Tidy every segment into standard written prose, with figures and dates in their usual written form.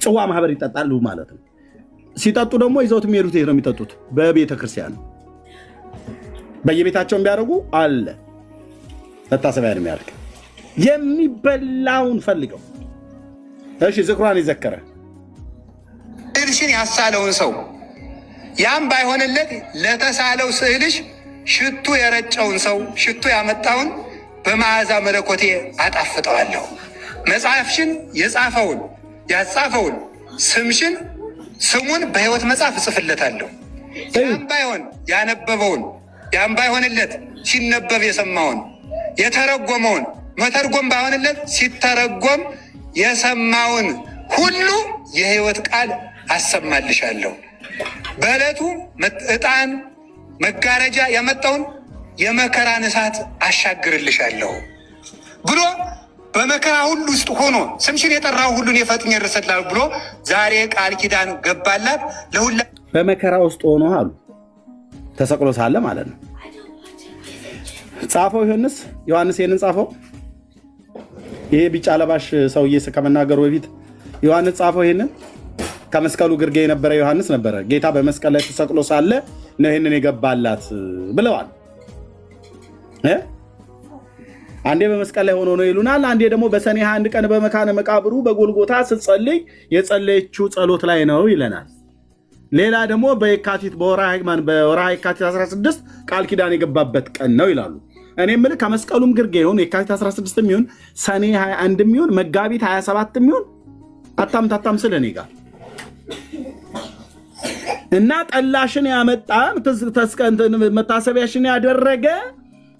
ጽዋ ማህበር ይጠጣሉ ማለት ነው። ሲጠጡ ደግሞ ይዘውት የሚሄዱት ነው የሚጠጡት በቤተ ክርስቲያን በየቤታቸውን ቢያደርጉ አለ መታሰቢያ የሚያደርግ የሚበላውን ፈልገው እሺ ዝክሯን ይዘከረ ስዕልሽን ያሳለውን ሰው ያም ባይሆንለት ለተሳለው ስዕልሽ ሽቱ የረጨውን ሰው ሽቱ ያመጣውን በመዓዛ መለኮቴ አጣፍጠዋለሁ። መጽሐፍሽን የጻፈውን ያጻፈውን ስምሽን ስሙን በሕይወት መጽሐፍ እጽፍለታለሁ። ያም ባይሆን ያነበበውን ያም ባይሆንለት ሲነበብ የሰማውን የተረጎመውን መተርጎም ባይሆንለት ሲተረጎም የሰማውን ሁሉ የሕይወት ቃል አሰማልሻለሁ። በዕለቱ ዕጣን መጋረጃ ያመጣውን የመከራን እሳት አሻግርልሻለሁ ብሎ በመከራ ሁሉ ውስጥ ሆኖ ስምሽን የጠራው ሁሉን የፈጥኝ እርሰላል ብሎ ዛሬ ቃል ኪዳን ገባላት ለሁላ በመከራ ውስጥ ሆኖ አሉ ተሰቅሎ ሳለ ማለት ነው። ጻፈው ዮሐንስ ይሄንን ጻፈው። ይሄ ቢጫ ለባሽ ሰውዬ ከመናገሩ በፊት ዮሐንስ ጻፈው። ይሄንን ከመስቀሉ ግርጌ የነበረ ዮሐንስ ነበረ። ጌታ በመስቀል ላይ ተሰቅሎ ሳለ ነው ይሄንን የገባላት ብለዋል። አንዴ በመስቀል ላይ ሆኖ ነው ይሉናል። አንዴ ደግሞ በሰኔ 21 ቀን በመካነ መቃብሩ በጎልጎታ ስትጸልይ የጸለየችው ጸሎት ላይ ነው ይለናል። ሌላ ደግሞ በየካቲት በወርሃ የካቲት 16 ቃል ኪዳን የገባበት ቀን ነው ይላሉ። እኔ የምልህ ከመስቀሉም ግርጌ ይሁን የካቲት 16 የሚሆን ሰኔ 21 የሚሆን መጋቢት 27 የሚሆን አታምታታም ስለ እኔ ጋር እና ጠላሽን ያመጣ መታሰቢያሽን ያደረገ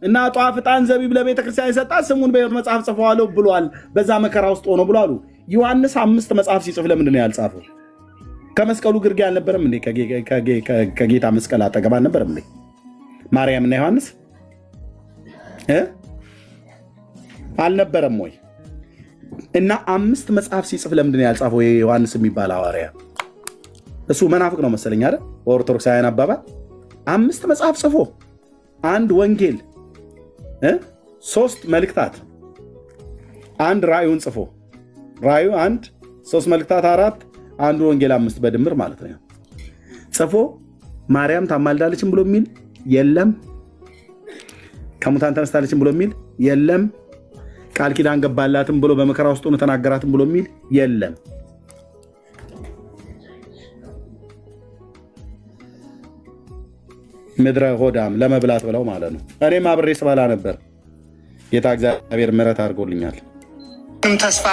እና ጧፍ ዕጣን ዘቢብ ለቤተ ክርስቲያን የሰጣ ስሙን በሕይወት መጽሐፍ ጽፈዋለሁ ብሏል። በዛ መከራ ውስጥ ሆኖ ብሏሉ። ዮሐንስ 5 መጽሐፍ ሲጽፍ ለምንድን ነው ያልጻፈው? ከመስቀሉ ግርጌ አልነበረም እንዴ? ከጌታ መስቀል አጠገብ አልነበረም እንዴ ማርያምና ዮሐንስ አልነበረም ወይ? እና 5 መጽሐፍ ሲጽፍ ለምንድን ነው ያልጻፈው? ዮሐንስ የሚባል ሐዋርያ እሱ መናፍቅ ነው መሰለኝ አይደል? በኦርቶዶክሳውያን አባባል 5 መጽሐፍ ጽፎ 1 ወንጌል 3 መልእክታት 1 ራእዩን ጽፎ ራእዩ 1 3 መልእክታት 4 1 ወንጌል 5 በድምር ማለት ነው ጽፎ ማርያም ታማልዳለችም ብሎ የሚል የለም። ከሙታን ተነስታለችም ብሎ የሚል የለም። ቃል ኪዳን ገባላትም ብሎ በመከራ ውስጥ ሆኖ ተናገራትም ብሎ የሚል የለም። ምድረ ሆዳም ለመብላት ብለው ማለት ነው። እኔም አብሬ ስበላ ነበር። ጌታ እግዚአብሔር ምሕረት አድርጎልኛል። ተስፋ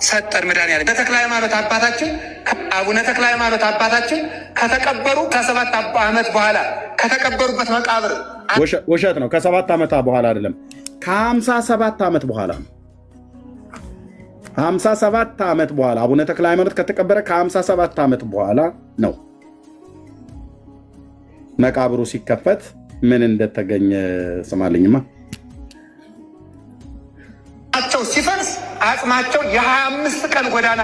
ሰጠን መድኃኒዓለም ተክለ ሃይማኖት አባታችን አቡነ ተክለ ሃይማኖት አባታችን ከተቀበሩ ከ7 ዓመት በኋላ ከተቀበሩበት መቃብር ውሸት ነው። ከ7 ዓመት በኋላ አይደለም፣ ከ57 ዓመት በኋላ ነው። 57 ዓመት በኋላ አቡነ ተክለ ሃይማኖት ከተቀበረ ከ57 ዓመት በኋላ ነው መቃብሩ ሲከፈት ምን እንደተገኘ ስማልኝማ። አቸው ሲፈርስ አጽማቸው የ25 ቀን ጎዳና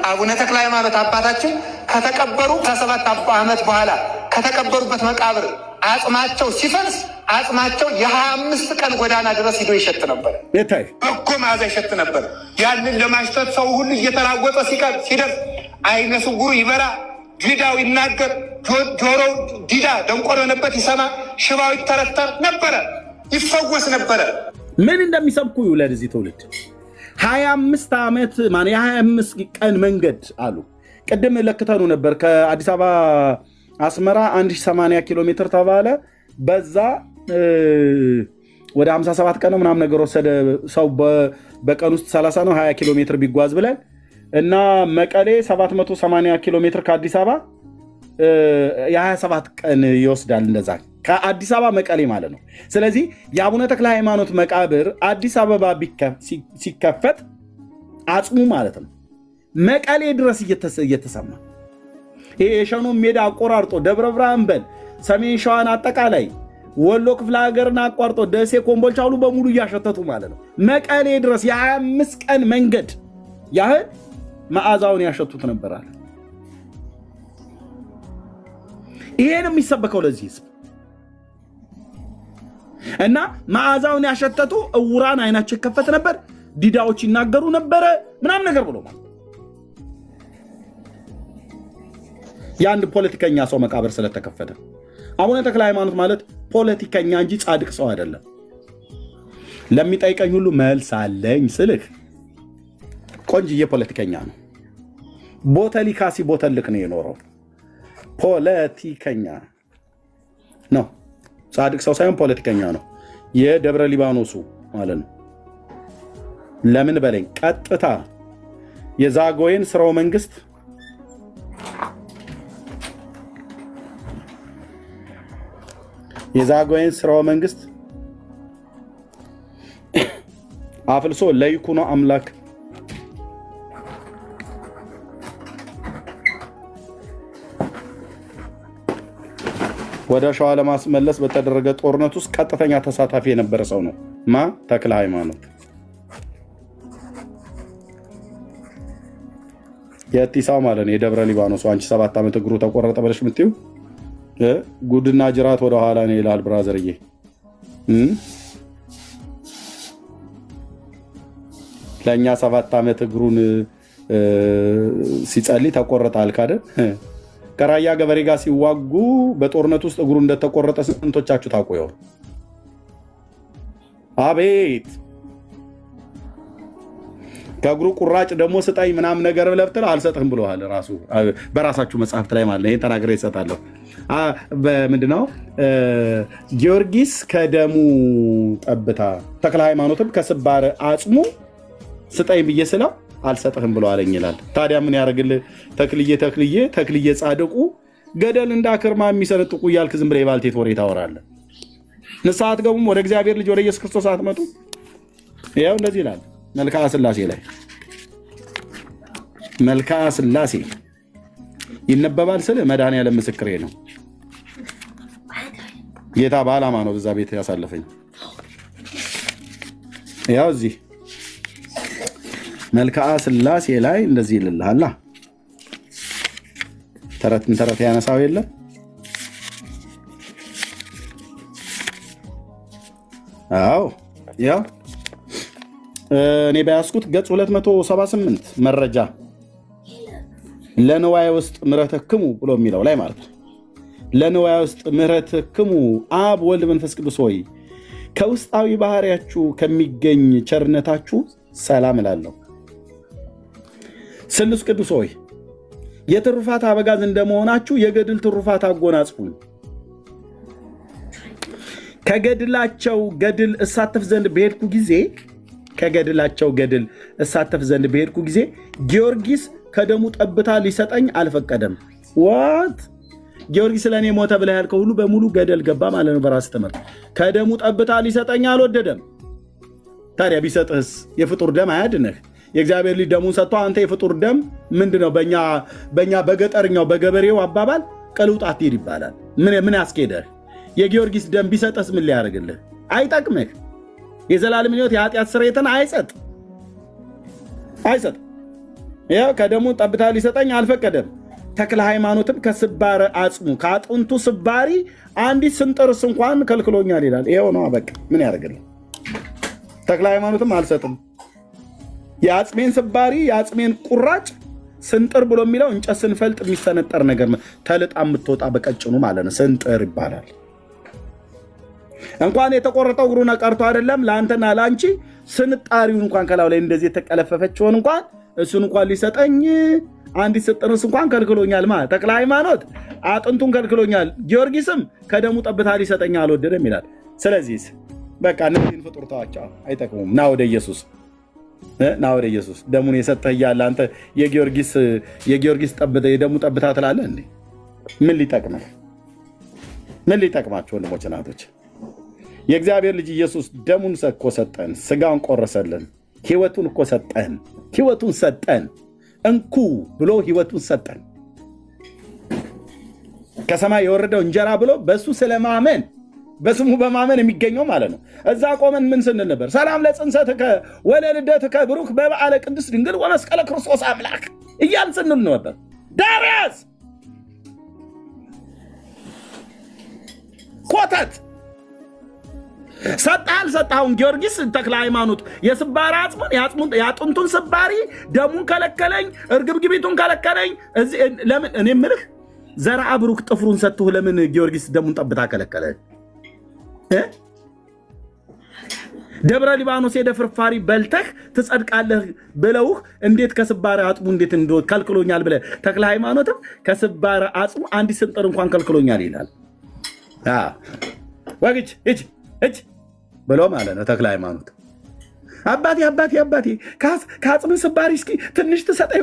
አቡነ ተክለ ሃይማኖት አባታችን ከተቀበሩ ከ7 ዓመት በኋላ ከተቀበሩበት መቃብር አጽማቸው ሲፈርስ አጽማቸው የ25 ቀን ጎዳና ድረስ ሂዶ ይሸት ነበር። በጎ መዓዛ ይሸት ነበር። ያንን ለማሽተት ሰው ሁሉ እየተራወጠ ሲደርስ አይነ ስውሩ ይበራ፣ ዲዳው ይናገር፣ ጆሮው ዲዳ ደንቆሮ የሆነበት ይሰማ፣ ሽባው ይተረተር ነበረ፣ ይፈወስ ነበረ። ምን እንደሚሰብኩ ይውለድ እዚህ ትውልድ 25 ዓመት ማን የ25 ቀን መንገድ አሉ። ቅድም ለክተኑ ነበር። ከአዲስ አበባ አስመራ 1080 ኪሎ ሜትር ተባለ። በዛ ወደ 57 ቀን ምናምን ነገር ወሰደ ሰው በቀን ውስጥ 30 ነው 20 ኪሎ ሜትር ቢጓዝ ብለን እና መቀሌ 780 ኪሎ ሜትር ከአዲስ አበባ የ27 ቀን ይወስዳል። እንደዛ ከአዲስ አበባ መቀሌ ማለት ነው። ስለዚህ የአቡነ ተክለ ሃይማኖት መቃብር አዲስ አበባ ሲከፈት አጽሙ ማለት ነው መቀሌ ድረስ እየተሰማ ይሄ የሸኖ ሜዳ አቆራርጦ ደብረ ብርሃን በል ሰሜን ሸዋን አጠቃላይ ወሎ ክፍለ ሀገርን አቋርጦ ደሴ ኮምቦልቻ ሁሉ በሙሉ እያሸተቱ ማለት ነው መቀሌ ድረስ የ25 ቀን መንገድ ያህል መዓዛውን ያሸቱት ነበራል። ይሄ ነው የሚሰበከው ለዚህ ህዝብ እና መዓዛውን ያሸተቱ እውራን አይናቸው ይከፈት ነበር፣ ዲዳዎች ይናገሩ ነበረ ምናምን ነገር ብሎ ማለት የአንድ ፖለቲከኛ ሰው መቃብር ስለተከፈተ። አቡነ ተክለ ሃይማኖት ማለት ፖለቲከኛ እንጂ ጻድቅ ሰው አይደለም። ለሚጠይቀኝ ሁሉ መልስ አለኝ ስልህ ቆንጅዬ ፖለቲከኛ ነው። ቦተሊካ ሲቦተልክ ነው የኖረው። ፖለቲከኛ ነው፣ ጻድቅ ሰው ሳይሆን ፖለቲከኛ ነው። የደብረ ሊባኖሱ ማለት ነው። ለምን በለኝ፣ ቀጥታ የዛጎይን ስርወ መንግስት አፍልሶ ለይኩኖ አምላክ ወደ ሸዋ ለማስመለስ በተደረገ ጦርነት ውስጥ ቀጥተኛ ተሳታፊ የነበረ ሰው ነው። ተክለ ሃይማኖት የቲሳው ማለት ነው። የደብረ ሊባኖስ አንቺ 7 ዓመት እግሩ ተቆረጠ ብለሽ የምትይው ጉድና ጅራት ወደ ኋላ ነው ይላል ብራዘርዬ። ለእኛ 7 ዓመት እግሩን ሲጸልይ ተቆረጠ አልክ አይደል? ከራያ ገበሬ ጋር ሲዋጉ በጦርነት ውስጥ እግሩ እንደተቆረጠ ስንቶቻችሁ ታውቁ ይሆን? አቤት ከእግሩ ቁራጭ ደግሞ ስጠኝ ምናምን ነገር ብለብትል አልሰጥህም ብለዋል። ራሱ በራሳችሁ መጽሐፍት ላይ ማለት ይሄን ተናግሬ ይሰጣለሁ። ምንድነው ጊዮርጊስ ከደሙ ጠብታ ተክለ ሃይማኖትም ከስባር አጽሙ ስጠኝ ብዬ ስለው አልሰጥህም ብሎ አለኝ ይላል። ታዲያ ምን ያደርግልህ? ተክልዬ ጻድቁ ገደል እንዳክርማ የሚሰነጥቁ እያልክ ዝም ብለህ የባልቴት ወሬ ታወራለህ። ንስሐ አትገቡም? ወደ እግዚአብሔር ልጅ ወደ ኢየሱስ ክርስቶስ አትመጡ? ያው እንደዚህ ይላል መልክዓ ሥላሴ ላይ። መልክዓ ሥላሴ ይነበባል ስል መድኃኔዓለም ምስክሬ ነው። ጌታ በዓላማ ነው በዛ ቤት ያሳለፈኝ። ያው እዚህ መልክዓ ሥላሴ ላይ እንደዚህ ይልልሃል። ተረት ያነሳው የለ አዎ ያው እኔ በያዝኩት ገጽ 278 መረጃ ለንዋይ ውስጥ ምሕረተክሙ ብሎ የሚለው ላይ ማለት ነው። ለንዋይ ውስጥ ምሕረተክሙ አብ ወልድ መንፈስ ቅዱስ ሆይ ከውስጣዊ ባህሪያችሁ ከሚገኝ ቸርነታችሁ ሰላም እላለሁ። ስሉስ ቅዱስ ሆይ የትሩፋት አበጋዝ እንደመሆናችሁ የገድል ትሩፋት አጎናጽፉኝ። ከገድላቸው ገድል እሳተፍ ዘንድ በሄድኩ ጊዜ ጊዮርጊስ ከደሙ ጠብታ ሊሰጠኝ አልፈቀደም። ዋት ጊዮርጊስ ለእኔ ሞተ ብለህ ያልከው ሁሉ በሙሉ ገደል ገባ ማለት ነው። በራስ ትምህርት ከደሙ ጠብታ ሊሰጠኝ አልወደደም። ታዲያ ቢሰጥህስ የፍጡር ደም አያድንህ? የእግዚአብሔር ልጅ ደሙን ሰጥቶ አንተ የፍጡር ደም ምንድነው? በእኛ በገጠርኛው በገበሬው አባባል ቀልውጥ አትሄድ ይባላል። ምን ያስኬደህ? የጊዮርጊስ ደም ቢሰጥህስ ምን ሊያደርግልህ? አይጠቅምህ። የዘላለም ሕይወት የኃጢአት ስርየትን አይሰጥ። ያው ከደሙ ጠብታ ሊሰጠኝ አልፈቀደም። ተክለ ሃይማኖትም ከስባረ አጽሙ ከአጥንቱ ስባሪ አንዲት ስንጥርስ እንኳን ከልክሎኛል ይላል። ይሄው ነው በቃ። ምን ያደርግልህ? ተክለ ሃይማኖትም አልሰጥም። የአጽሜን ስባሪ የአጽሜን ቁራጭ ስንጥር ብሎ የሚለው እንጨት ስንፈልጥ የሚሰነጠር ነገር ተልጣ የምትወጣ በቀጭኑ ማለት ነው። ስንጥር ይባላል። እንኳን የተቆረጠው እግሩን ቀርቶ አይደለም ለአንተና ለአንቺ ስንጣሪውን እንኳን ከላው ላይ እንደዚህ የተቀለፈፈችውን እንኳን እሱን እንኳን ሊሰጠኝ አንዲት ስጥርስ እንኳን ከልክሎኛል ማለት ተክለ ሃይማኖት አጥንቱን ከልክሎኛል። ጊዮርጊስም ከደሙ ጠብታ ሊሰጠኝ አልወደደም ይላል። ስለዚህ በቃ እነዚህን ፍጡር ተዋቸው፣ አይጠቅሙም። ና ወደ ኢየሱስ ደሙን የሰጠህ እያለ አንተ የጊዮርጊስ ጠብታ የደሙ ጠብታ ትላለህ እንዴ? ምን ሊጠቅማቸው ወንድሞች እናቶች? የእግዚአብሔር ልጅ ኢየሱስ ደሙን እኮ ሰጠን፣ ስጋውን ቆረሰልን፣ ህይወቱን እኮ ሰጠን፣ እንኩ ብሎ ህይወቱን ሰጠን። ከሰማይ የወረደው እንጀራ ብሎ በሱ ስለማመን በስሙ በማመን የሚገኘው ማለት ነው። እዛ ቆመን ምን ስንል ነበር? ሰላም ለጽንሰትከ ወለልደትከ ብሩክ በበዓለ ቅድስት ድንግል ወመስቀለ ክርስቶስ አምላክ እያልን ስንል ነበር። ዳርያስ ኮተት ሰጣውን ጊዮርጊስ ተክለ ሃይማኖት የስባሪ አጽሙን የአጥንቱን ስባሪ ደሙን ከለከለኝ፣ እርግብግቢቱን ከለከለኝ። ለምን እኔ ምልህ ዘርአ ብሩክ ጥፍሩን ሰጥቶ ለምን ጊዮርጊስ ደሙን ጠብታ ከለከለ? ደብረ ሊባኖስ ሄደ ፍርፋሪ በልተህ ትጸድቃለህ ብለውህ እንዴት ከስባረ አጽሙ እንዴት ከልክሎኛል ብለህ ተክለ ሃይማኖትም ከስባረ አጽሙ አንዲት ስንጥር እንኳን ከልክሎኛል ይላል። ወግጅ እጅ ብሎ ማለት ነው ተክለ ሃይማኖት። አባቴ ከአጽም ስባሪ እስኪ ትንሽ ትሰጠኝ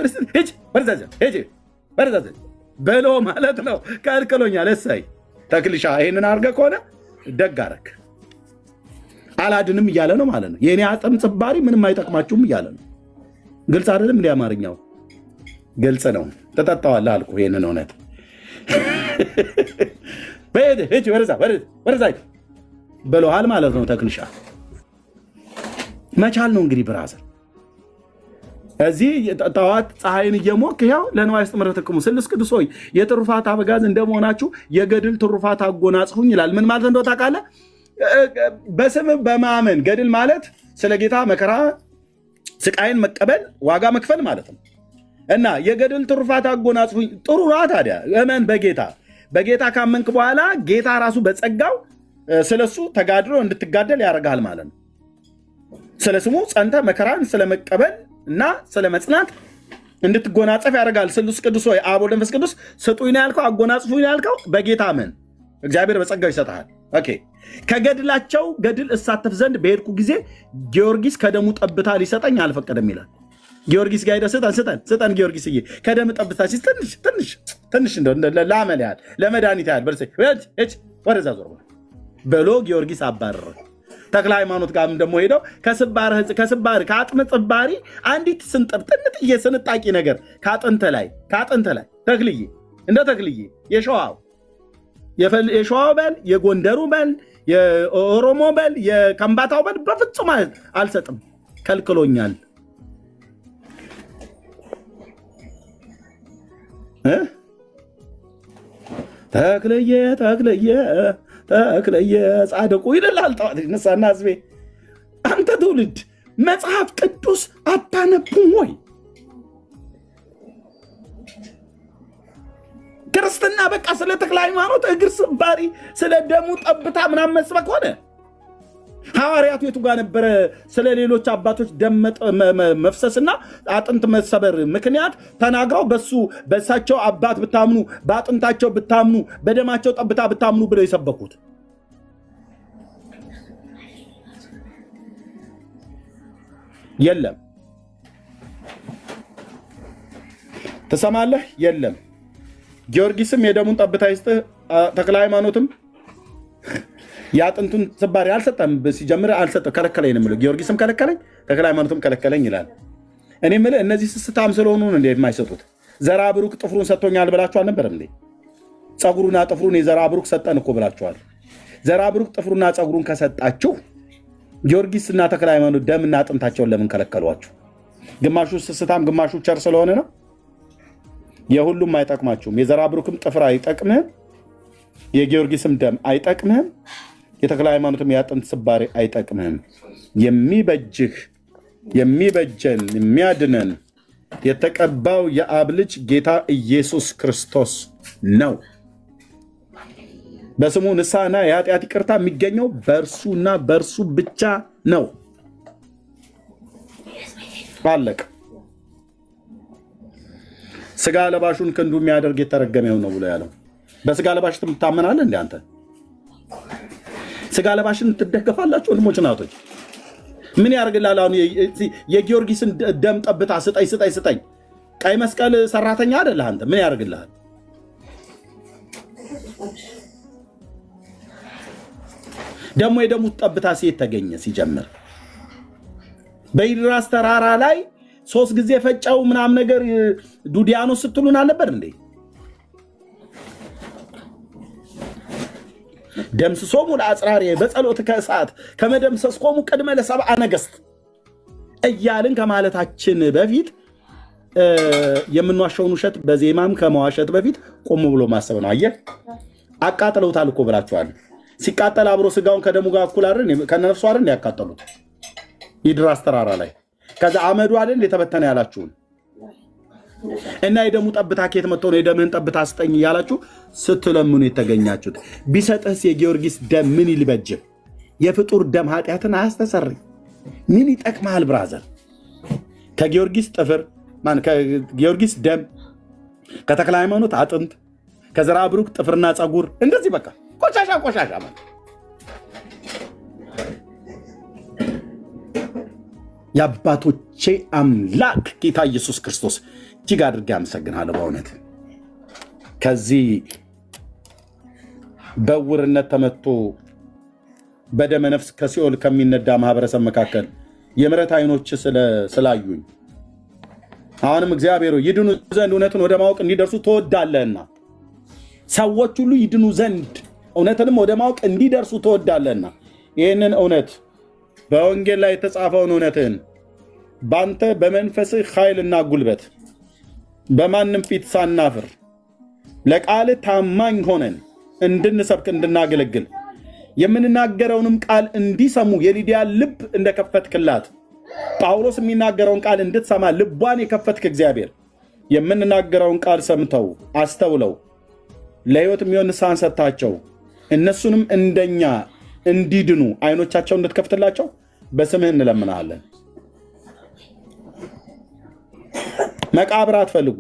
በርዛዘ ብሎ ማለት ነው ከልክሎኛል። እሰይ ተክልሻ ይህንን አድርገህ ከሆነ ደግ አደረክ። አላድንም እያለ ነው ማለት ነው። የእኔ አጽም ስባሪ ምንም አይጠቅማችሁም እያለ ነው። ግልጽ አይደለም? እንዲህ አማርኛው ግልጽ ነው። ተጠጣዋለህ አልኩህ ይህንን እውነት። ወደዛ ብለሃል ማለት ነው ተክልሻ። መቻል ነው እንግዲህ ብራዘር። እዚህ ጠዋት ፀሐይን እየሞክ ያው ለንዋይ ስጥምረትክሙ ስሉስ ቅዱስ ሆይ የትሩፋት አበጋዝ እንደመሆናችሁ የገድል ትሩፋት አጎናጽፉኝ ይላል። ምን ማለት እንደው ታውቃለህ? በስም በማመን ገድል ማለት ስለ ጌታ መከራ ስቃይን መቀበል ዋጋ መክፈል ማለት ነው። እና የገድል ትሩፋት አጎናጽፉኝ ጥሩ ራ ታዲያ እመን በጌታ ካመንክ በኋላ ጌታ ራሱ በጸጋው ስለሱ ተጋድሎ እንድትጋደል ያደርጋል ማለት ነው። ስለ ስሙ ጸንተ መከራን ስለመቀበል እና ስለ መጽናት እንድትጎናጸፍ ያደርጋል። ስሉስ ቅዱስ ሆይ አብ ወልድ መንፈስ ቅዱስ ስጡኝ ነው ያልከው፣ አጎናጽፉኝ ነው ያልከው። በጌታ አመን እግዚአብሔር በጸጋው ይሰጥሃል። ኦኬ። ከገድላቸው ገድል እሳተፍ ዘንድ በሄድኩ ጊዜ ጊዮርጊስ ከደሙ ጠብታ ሊሰጠኝ አልፈቀደም ይላል። ጊዮርጊስ ጋር ሄደህ ስጠን ጊዮርጊስዬ ከደም ጠብታ ትንሽ ለአመል ያህል ለመድኃኒት ያህል ወደዛ ዞር ብሎ ጊዮርጊስ አባረረ። ተክለ ሃይማኖት ጋር ደግሞ ሄደው ከስባሪ ከአጥም ጽባሪ አንዲት ስንጥር ጥንጥዬ ስንጣቂ ነገር ከአጥንተ ላይ ተክልዬ እንደ ተክልዬ የሸዋው በል የጎንደሩ በል የኦሮሞ በል የከምባታው በል በፍጹም አልሰጥም ከልክሎኛል። ተክለየ ጻድቁ ይልላል። ጠዋት ነሳና ህዝቤ አንተ ትውልድ መጽሐፍ ቅዱስ አታነቡም ወይ? ክርስትና በቃ ስለ ተክለ ሃይማኖት እግር ስባሪ ስለ ደሙ ጠብታ ምናምን መስበክ ሆነ። ሐዋርያቱ የቱ ጋር ነበረ ስለ ሌሎች አባቶች ደም መፍሰስና አጥንት መሰበር ምክንያት ተናግረው በሳቸው አባት ብታምኑ በአጥንታቸው ብታምኑ በደማቸው ጠብታ ብታምኑ ብለው የሰበኩት? የለም። ትሰማለህ? የለም። ጊዮርጊስም የደሙን ጠብታ ይስጥህ፣ ተክለ ሃይማኖትም የአጥንቱን ስባሪ አልሰጠም። ሲጀምር አልሰጠም፣ ከለከለኝ ነው የምለው። ጊዮርጊስም ከለከለኝ፣ ተክለ ሃይማኖትም ከለከለኝ ይላል። እኔ የምልህ እነዚህ ስስታም ስለሆኑ እንዴ የማይሰጡት? ዘርአ ብሩክ ጥፍሩን ሰጥቶኛል ብላችሁ አልነበረም እንዴ? ፀጉሩና ጥፍሩን የዘርአ ብሩክ ሰጠን እኮ ብላችኋል። ዘርአ ብሩክ ጥፍሩና ፀጉሩን ከሰጣችሁ ጊዮርጊስና ተክለ ሃይማኖት ደምና አጥንታቸውን ለምን ከለከሏችሁ? ግማሹ ስስታም ግማሹ ቸር ስለሆነ ነው። የሁሉም አይጠቅማችሁም። የዘርአ ብሩክም ጥፍር አይጠቅምህም፣ የጊዮርጊስም ደም አይጠቅምህም፣ የተክለ ሃይማኖትም የአጥንት ስባሪ አይጠቅምህም። የሚበጅህ የሚበጀን የሚያድነን የተቀባው የአብ ልጅ ጌታ ኢየሱስ ክርስቶስ ነው። በስሙ ንስሐና የኃጢአት ይቅርታ የሚገኘው በእርሱና በእርሱ ብቻ ነው። አለቀ። ስጋ ለባሹን ክንዱ የሚያደርግ የተረገመው ነው ብሎ ያለው። በስጋ ለባሽ ትታመናለህ እንደ አንተ? ስጋ ለባሽን ትደገፋላችሁ? ወንድሞች ናቶች ምን ያደርግልሃል? አሁን የጊዮርጊስን ደም ጠብታ ስጠኝ። ቀይ መስቀል ሰራተኛ አይደለህ አንተ? ምን ያደርግልሃል? ደግሞ የደሙ ጠብታ ሴት ተገኘ። ሲጀምር በኢድራስ ተራራ ላይ 3 ጊዜ ፈጨው ምናምን ነገር ዱዲያኖስ ስትሉን አልነበር እንዴ? ደምስሶሙ ለአጽራሪ በጸሎት ከእሳት ከመደምሰስኮሙ ቅድመ ለሰብአ ነገሥት እያልን ከማለታችን በፊት የምንዋሸውን ውሸት በዜማም ከመዋሸት በፊት ቆም ብሎ ማሰብ ነው። አየህ፣ አቃጥለውታል እኮ ብላችኋል። ሲቃጠል አብሮ ስጋውን ከደሙ ጋር እኩል አይደል? ከነፍሱ አይደል ያቃጠሉት ይድራስ ተራራ ላይ። ከዛ አመዱ አይደል የተበተነ ያላችሁን እና የደሙ ጠብታ ከየት መጥቶ ነው የደምህን ጠብታ ስጠኝ እያላችሁ ስትለምኑ የተገኛችሁት? ቢሰጥህስ የጊዮርጊስ ደም ምን ይልበጅህ? የፍጡር ደም ኃጢአትን አያስተሰርይ። ምን ይጠቅማል ብራዘር? ከጊዮርጊስ ጥፍር ከጊዮርጊስ ደም፣ ከተክለ ሃይማኖት አጥንት፣ ከዘራ ብሩክ ጥፍርና ፀጉር፣ እንደዚህ በቃ ቆሻሻ ማለት የአባቶቼ አምላክ ጌታ ኢየሱስ ክርስቶስ እጅግ አድርጌ አመሰግናለሁ። በእውነት ከዚህ በዕውርነት ተመቶ በደመ ነፍስ ከሲኦል ከሚነዳ ማህበረሰብ መካከል የምሕረት አይኖች ስላዩኝ አሁንም እግዚአብሔር ይድኑ ዘንድ እውነትን ወደ ማወቅ እንዲደርሱ ትወዳለህና ሰዎች ሁሉ ይድኑ ዘንድ እውነትንም ወደ ማወቅ እንዲደርሱ ትወዳለህና ይህንን እውነት በወንጌል ላይ የተጻፈውን እውነትን በአንተ በመንፈስህ ኃይልና ጉልበት በማንም ፊት ሳናፍር ለቃል ታማኝ ሆነን እንድንሰብክ እንድናገለግል የምንናገረውንም ቃል እንዲሰሙ የሊዲያ ልብ እንደከፈትክላት ጳውሎስ የሚናገረውን ቃል እንድትሰማ ልቧን የከፈትክ እግዚአብሔር የምንናገረውን ቃል ሰምተው አስተውለው ለሕይወት የሚሆን ንስሐን ሰጥታቸው እነሱንም እንደኛ እንዲድኑ አይኖቻቸው እንድትከፍትላቸው በስምህ እንለምናለን። መቃብር አትፈልጉ፣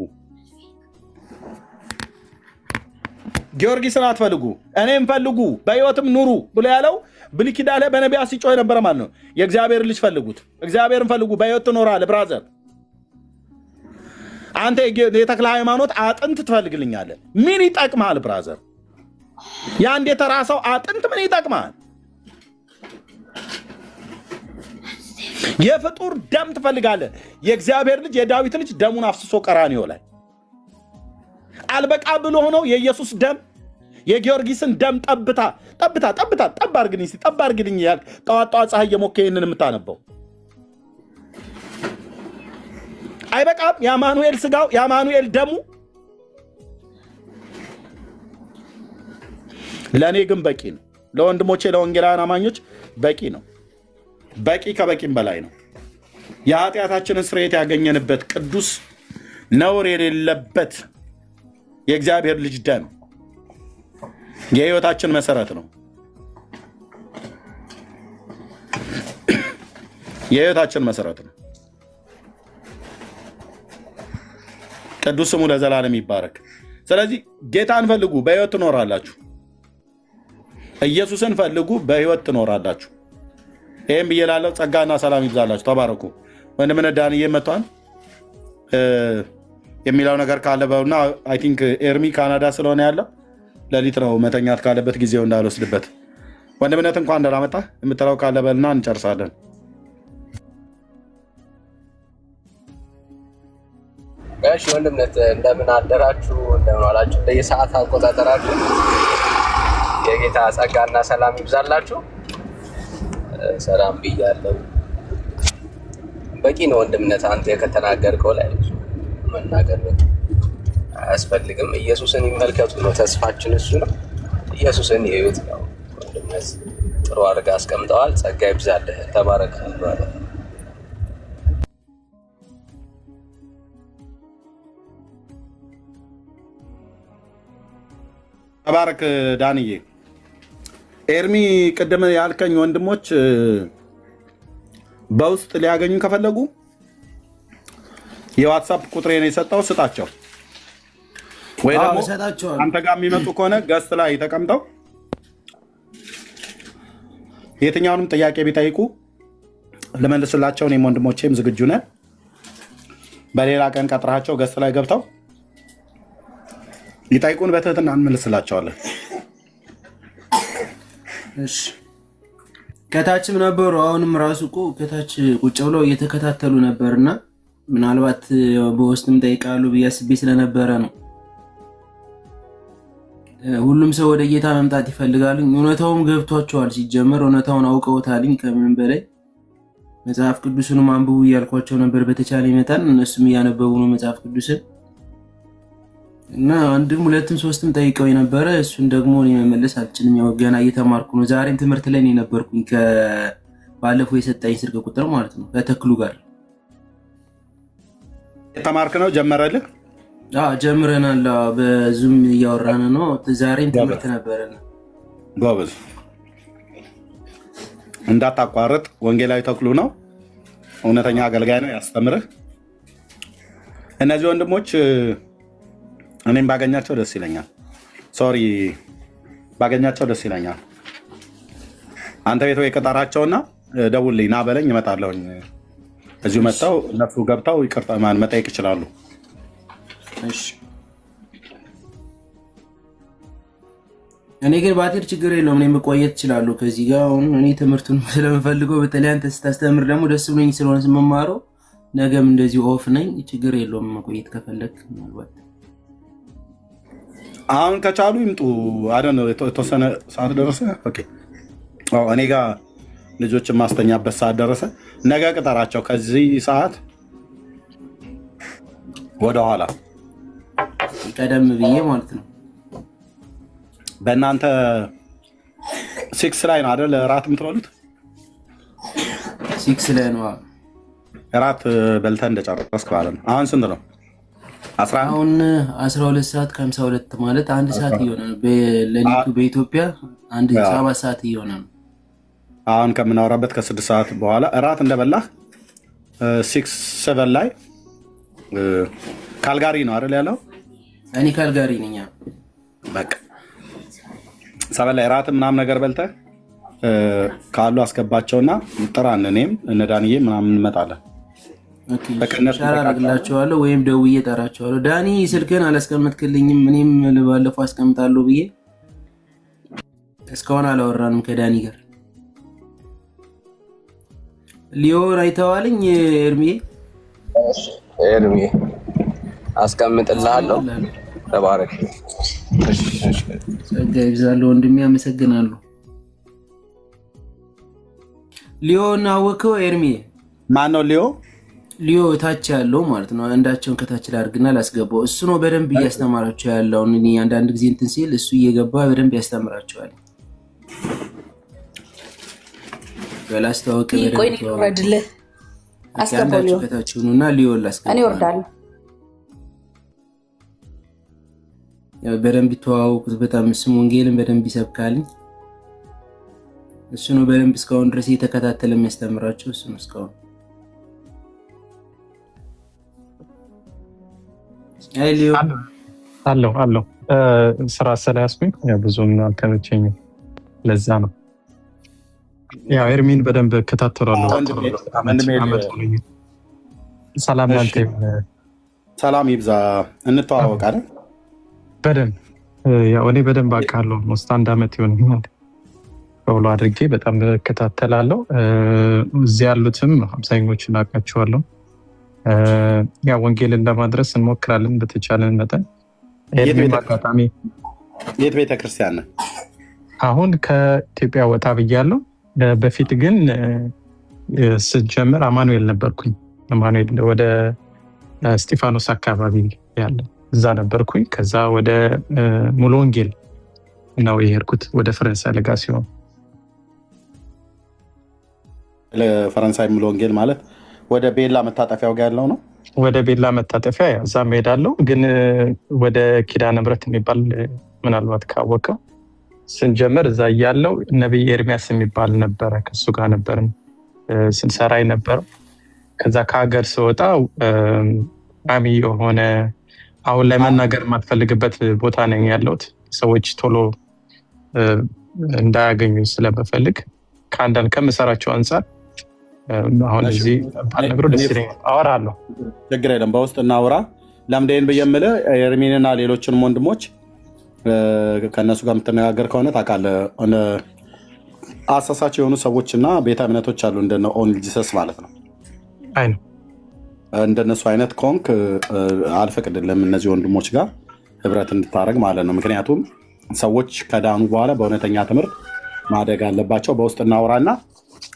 ጊዮርጊስን አትፈልጉ፣ እኔም ፈልጉ በሕይወትም ኑሩ ብሎ ያለው ብሉይ ኪዳን ላይ በነቢያት ሲጮህ የነበረ ማለት ነው። የእግዚአብሔር ልጅ ፈልጉት፣ እግዚአብሔርን ፈልጉ በሕይወት ትኖራለህ። ብራዘር አንተ የተክለ ሃይማኖት አጥንት ትፈልግልኛለህ? ምን ይጠቅማል ብራዘር? የአንድ የተራ ሰው አጥንት ምን ይጠቅማል? የፍጡር ደም ትፈልጋለህ? የእግዚአብሔር ልጅ የዳዊት ልጅ ደሙን አፍስሶ ቀራንዮ ላይ አልበቃ ብሎ ሆነው የኢየሱስ ደም የጊዮርጊስን ደም ጠብ አርግልኝ ያልክ ጠዋት ፀሐይ የሞከ ይህንን የምታነበው አይበቃም? የአማኑኤል ስጋው የአማኑኤል ደሙ ለእኔ ግን በቂ ነው። ለወንድሞቼ ለወንጌላውያን አማኞች በቂ ነው። በቂ ከበቂም በላይ ነው። የኃጢአታችንን ስርየት ያገኘንበት ቅዱስ ነውር የሌለበት የእግዚአብሔር ልጅ ደም የሕይወታችን መሰረት ነው። የሕይወታችን መሰረት ነው። ቅዱስ ስሙ ለዘላለም ይባረክ። ስለዚህ ጌታን ፈልጉ በሕይወት ትኖራላችሁ። ኢየሱስን ፈልጉ በሕይወት ትኖራላችሁ። ይህም ብዬ ላለው ጸጋና ሰላም ይብዛላችሁ። ተባረኩ። ወንድምነ ዳንዬ መጥቷል የሚለው ነገር ካለ በውና አይ ቲንክ ኤርሚ ካናዳ ስለሆነ ያለው ሌሊት ነው መተኛት ካለበት ጊዜው እንዳልወስድበት። ወንድምነት እንኳን ደህና መጣህ የምትለው ካለ በልና እንጨርሳለን። እሺ ወንድምነት እንደምን አደራችሁ? እንደምን ዋላችሁ? በየሰዓት አቆጣጠራችሁ የጌታ ጸጋና ሰላም ይብዛላችሁ። ሰላም ብያለሁ። በቂ ነው ወንድምነት፣ አንተ ከተናገርከው ላይ መናገር አያስፈልግም። ኢየሱስን ይመልከቱ ነው ተስፋችን፣ እሱ ነው። ኢየሱስን ይዩት ነው ወንድምነት። ጥሩ አድርጋ አስቀምጠዋል። ጸጋ ይብዛልህ። ተባረክ ብራዘር። ተባረክ ዳንዬ። ኤርሚ ቅድም ያልከኝ ወንድሞች በውስጥ ሊያገኙ ከፈለጉ የዋትሳፕ ቁጥሬን የሰጠው ስጣቸው፣ ወይ ደግሞ አንተ ጋር የሚመጡ ከሆነ ገስት ላይ ተቀምጠው የትኛውንም ጥያቄ ቢጠይቁ ልመልስላቸው። እኔም ወንድሞቼም ዝግጁ ነን። በሌላ ቀን ቀጥራቸው ገስት ላይ ገብተው ይጠይቁን፣ በትህትና እንመልስላቸዋለን። እሺ ከታችም ነበሩ። አሁንም ራሱ እኮ ከታች ቁጭ ብለው እየተከታተሉ ነበርና ምናልባት በውስጥም ጠይቃሉ ብዬ አስቤ ስለነበረ ነው። ሁሉም ሰው ወደ ጌታ መምጣት ይፈልጋሉ። እውነታውም ገብቷቸዋል። ሲጀመር እውነታውን አውቀውታልኝ። ከምንም በላይ መጽሐፍ ቅዱስንም አንብቡ እያልኳቸው ነበር በተቻለ መጠን። እነሱም እያነበቡ ነው መጽሐፍ ቅዱስን እና አንድም ሁለትም ሶስትም ጠይቀው የነበረ እሱን ደግሞ እኔ መመለስ አልችልም። ያው ገና እየተማርኩ ነው። ዛሬም ትምህርት ላይ ነው የነበርኩኝ ባለፈው የሰጠኝ ስልክ ቁጥር ማለት ነው ከተክሉ ጋር የተማርክ ነው? ጀመረልህ? ጀምረናል። በዙም እያወራን ነው። ዛሬም ትምህርት ነበረን። ጎበዝ፣ እንዳታቋርጥ። ወንጌላዊ ተክሉ ነው፣ እውነተኛ አገልጋይ ነው፣ ያስተምርህ። እነዚህ ወንድሞች እኔም ባገኛቸው ደስ ይለኛል። ሶሪ ባገኛቸው ደስ ይለኛል። አንተ ቤት ወይ ቅጠራቸውና ደውልልኝ፣ ና በለኝ፣ እመጣለሁኝ። እዚሁ መጥተው እነሱ ገብተው ይቅርታ መጠየቅ ይችላሉ። እኔ ግን ባቴር ችግር የለውም፣ እኔ መቆየት እችላለሁ ከዚህ ጋር። አሁን እኔ ትምህርቱን ስለምፈልገው በተለይ አንተ ስታስተምር ደግሞ ደስ ብሎኝ ስለሆነ ስመማረው ነገም እንደዚህ ኦፍ ነኝ፣ ችግር የለውም መቆየት ከፈለግ። ምናልባት አሁን ከቻሉ ይምጡ። አደን የተወሰነ ሰዓት ደረሰ። ኦኬ እኔ ጋር ልጆችን ማስተኛበት ሰዓት ደረሰ። ነገ ቅጠራቸው ከዚህ ሰዓት ወደኋላ ቀደም ብዬ ማለት ነው። በእናንተ 6 ላይ ነው አይደል እራት የምትበሉት? 6 ላይ ነው እራት በልተህ እንደጨረስክ ማለት ነው። አሁን ስንት ነው? አሁን 12 ሰዓት ከ52 ማለት 1 ሰዓት እየሆነ ነው። ለሊቱ በኢትዮጵያ 7 ሰዓት እየሆነ ነው። አሁን ከምናወራበት ከ6 ሰዓት በኋላ እራት እንደበላህ 6-7 ላይ ካልጋሪ ነው አይደል ያለው? እኔ ካልጋሪ ነኝ። በቃ 7 ላይ እራት ምናምን ነገር በልተህ ካሉ አስገባቸውና ጥራን። እኔም እነ ዳንዬ ምናምን እንመጣለን። ሻራ አደርግላቸዋለሁ ወይም ደውዬ እጠራቸዋለሁ። ዳኒ ስልክህን አላስቀመጥክልኝም። እኔም ባለፈው አስቀምጣለሁ ብዬ እስካሁን አላወራንም ከዳኒ ጋር። ሊዮን አይተዋልኝ? ኤርሚ አስቀምጥልሃለሁ። ተባረክ። ጸጋ ይብዛልህ ወንድሜ፣ አመሰግናለሁ። ሊዮን አወቀው? ኤርሚ ማን ነው ሊዮ? ሊዮ ታች ያለው ማለት ነው። አንዳቸውን ከታች ላድርግና ላስገባው። እሱ ነው በደንብ እያስተማራቸው ያለው። እኔ አንዳንድ ጊዜ እንትን ሲል እሱ እየገባ በደንብ ያስተምራቸዋል። በላስተዋወቅ በደንብ ይወርድልህ። አስገባው። ሊዮ ከታች ሆኑና ሊዮ ላስገባው። እኔ ወርዳለሁ። ያው በደንብ ተዋውቁት። በጣም ስም ወንጌልን በደንብ ይሰብካልኝ። እሱ ነው በደንብ እስካሁን ድረስ እየተከታተለ የሚያስተምራቸው እሱ ነው እስካሁን። ሊዮ አለው ስራ ስለያዝኩኝ ብዙም አልተመቸኝም። ለዛ ነው ያው ኤርሚን በደንብ እከታተላለሁ። ሰላም ላንተ። ሰላም ይብዛ። እንተዋወቃለን በደንብ ያው እኔ በደንብ አውቃለሁ። ሞስት 1 ዓመት ይሆናል ብሎ አድርጌ በጣም እከታተላለሁ። እዚህ ያሉትም አብዛኞቹን አውቃቸዋለሁ። ያ ወንጌልን ለማድረስ እንሞክራለን በተቻለን መጠን። አጋጣሚ የት ቤተክርስቲያን ነህ? አሁን ከኢትዮጵያ ወጣ ብያለሁ። በፊት ግን ስጀምር አማኑኤል ነበርኩኝ። አማኑኤል ወደ እስጢፋኖስ አካባቢ ያለ እዛ ነበርኩኝ። ከዛ ወደ ሙሉ ወንጌል ነው የሄድኩት፣ ወደ ፈረንሳይ ለጋሲዮን። ለፈረንሳይ ሙሉ ወንጌል ማለት ወደ ቤላ መታጠፊያው ጋር ያለው ነው። ወደ ቤላ መታጠፊያ እዛ እሄዳለሁ። ግን ወደ ኪዳነ ምሕረት የሚባል ምናልባት ካወቀው ስንጀምር እዛ እያለው ነቢይ ኤርሚያስ የሚባል ነበረ። ከሱ ጋር ነበርን ስንሰራ የነበረው። ከዛ ከሀገር ስወጣ ቋሚ የሆነ አሁን ላይ መናገር የማትፈልግበት ቦታ ነኝ ያለሁት። ሰዎች ቶሎ እንዳያገኙ ስለምፈልግ ከአንዳንድ ከምሰራቸው አንጻር አሁን እዚህ ባልነግሮ ደስ ይለኛል። አወራለሁ፣ ችግር የለም። በውስጥ እናውራ። ለምደን ብየምልህ ኤርሚንና ሌሎችንም ወንድሞች ከእነሱ ጋር የምትነጋገር ከሆነ ታውቃለህ፣ አሳሳች የሆኑ ሰዎችና ቤተ እምነቶች አሉ፣ እንደነ ኦንሊ ጂሰስ ማለት ነው። አይ ነው እንደነሱ አይነት ኮንክ አልፈቅድልም እነዚህ ወንድሞች ጋር ህብረት እንድታደርግ ማለት ነው። ምክንያቱም ሰዎች ከዳኑ በኋላ በእውነተኛ ትምህርት ማደግ አለባቸው። በውስጥ እናውራና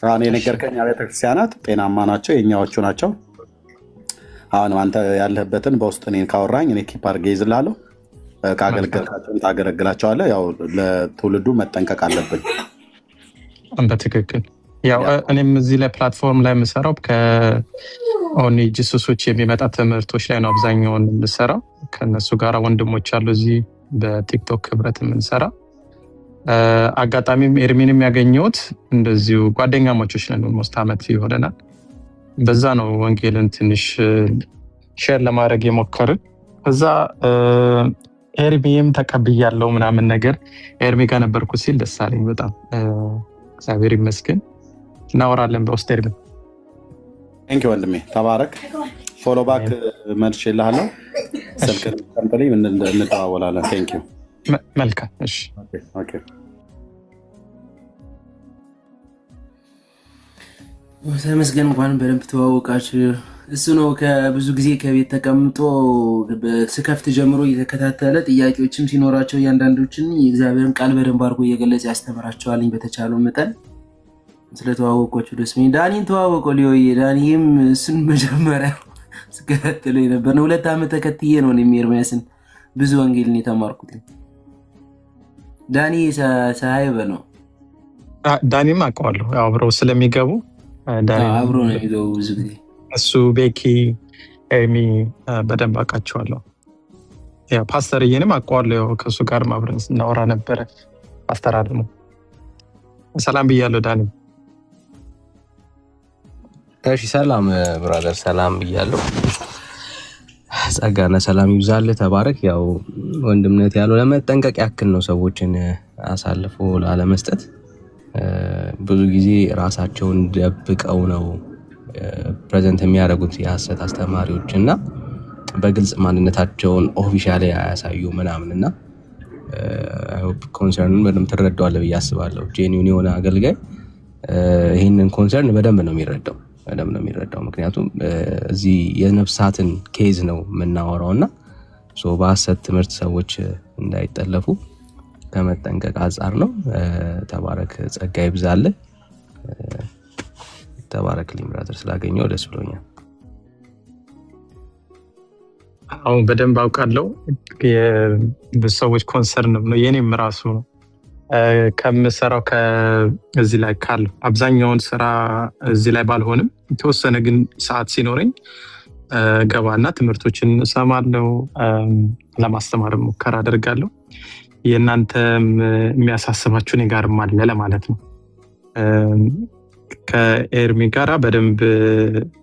አሁን የነገርከኝ ቤተክርስቲያናት ጤናማ ናቸው፣ የኛዎቹ ናቸው። አሁን አንተ ያለህበትን በውስጥ እኔን ካወራኝ እኔ ኪፕ አድርጌ ይዝላለሁ። ካገለገልካቸውን ታገለግላቸዋለህ። ያው ለትውልዱ መጠንቀቅ አለብን። በትክክል ያው እኔም እዚህ ላይ ፕላትፎርም ላይ የምሰራው ከኦኒ ጂሱሶች የሚመጣ ትምህርቶች ላይ ነው አብዛኛውን የምሰራው። ከነሱ ጋር ወንድሞች አሉ እዚህ በቲክቶክ ህብረት የምንሰራ። አጋጣሚም ኤርሚንም ያገኘሁት እንደዚሁ ጓደኛሞቾች ነን፣ ኦልሞስት ዓመት ይሆነናል። በዛ ነው ወንጌልን ትንሽ ሼር ለማድረግ የሞከርን። ከዛ ኤርሚም ተቀብያለሁ ምናምን ነገር ኤርሚ ጋር ነበርኩ ሲል ደስ አለኝ በጣም። እግዚአብሔር ይመስገን። እናወራለን በውስጥ ኤርሚ። ቴንክ ዩ ወንድሜ ተባረክ። ፎሎ ባክ መልሼልሃለሁ። ስልክህን ቀምጥልኝ እንደዋወላለን። ቴንክ ዩ። መልካም እሺ። ኦኬ ተመስገን። እንኳን በደንብ ተዋወቃችሁ። እሱ ነው ከብዙ ጊዜ ከቤት ተቀምጦ ስከፍት ጀምሮ እየተከታተለ ጥያቄዎችም ሲኖራቸው እያንዳንዶችን የእግዚአብሔርን ቃል በደንብ አድርጎ እየገለጸ ያስተምራቸዋልኝ በተቻለው መጠን። ስለተዋወቆቹ ደስ ሚል። ዳኒን ተዋወቀው ሊሆዬ። ዳኒም እሱን መጀመሪያ ስከታተለው የነበር ነው። 2 ዓመት ተከትዬ ነው ኤርሚያስን ብዙ ወንጌልን የተማርኩት። ዳኒ ሳይበ ነው። ዳኒም አውቀዋለሁ አብረው ስለሚገቡ አብሮ ነው የሚገቡ ብዙ ጊዜ። እሱ ቤኪ ኤርሚ በደንብ አውቃቸዋለሁ። ፓስተርዬንም አውቀዋለሁ። ከእሱ ጋር አብረን ስናወራ ነበረ። ፓስተር አለሙ ሰላም ብያለሁ። ዳኒ እሺ ሰላም ብራዘር፣ ሰላም ብያለሁ። ጸጋና ሰላም ይብዛልህ። ተባረክ። ያው ወንድምነት ያለው ለመጠንቀቅ ያክል ነው፣ ሰዎችን አሳልፎ ላለመስጠት። ብዙ ጊዜ ራሳቸውን ደብቀው ነው ፕሬዘንት የሚያደርጉት የሐሰት አስተማሪዎች እና በግልጽ ማንነታቸውን ኦፊሻሊ አያሳዩ ምናምን እና ኮንሰርኑን በደንብ ትረዳዋለህ ብዬ አስባለሁ። ጄኒውን የሆነ አገልጋይ ይህንን ኮንሰርን በደንብ ነው የሚረዳው። ምክንያቱም እዚህ የነፍሳትን ኬዝ ነው የምናወራው እና በሐሰት ትምህርት ሰዎች እንዳይጠለፉ ከመጠንቀቅ አንጻር ነው። ተባረክ። ጸጋ ይብዛልህ። ተባረክልኝ ብራዘር፣ ስላገኘው ደስ ብሎኛል። አሁን በደንብ አውቃለሁ የሰዎች ኮንሰርን ነው የኔም ራሱ ነው። ከምሰራው ከዚህ ላይ ካለው አብዛኛውን ስራ እዚህ ላይ ባልሆንም የተወሰነ ግን ሰዓት ሲኖረኝ ገባና ትምህርቶችን እሰማለሁ፣ ለማስተማር ሙከራ አደርጋለሁ። የእናንተም የሚያሳስባችሁ እኔ ጋርም አለ ለማለት ነው። ከኤርሚ ጋራ በደንብ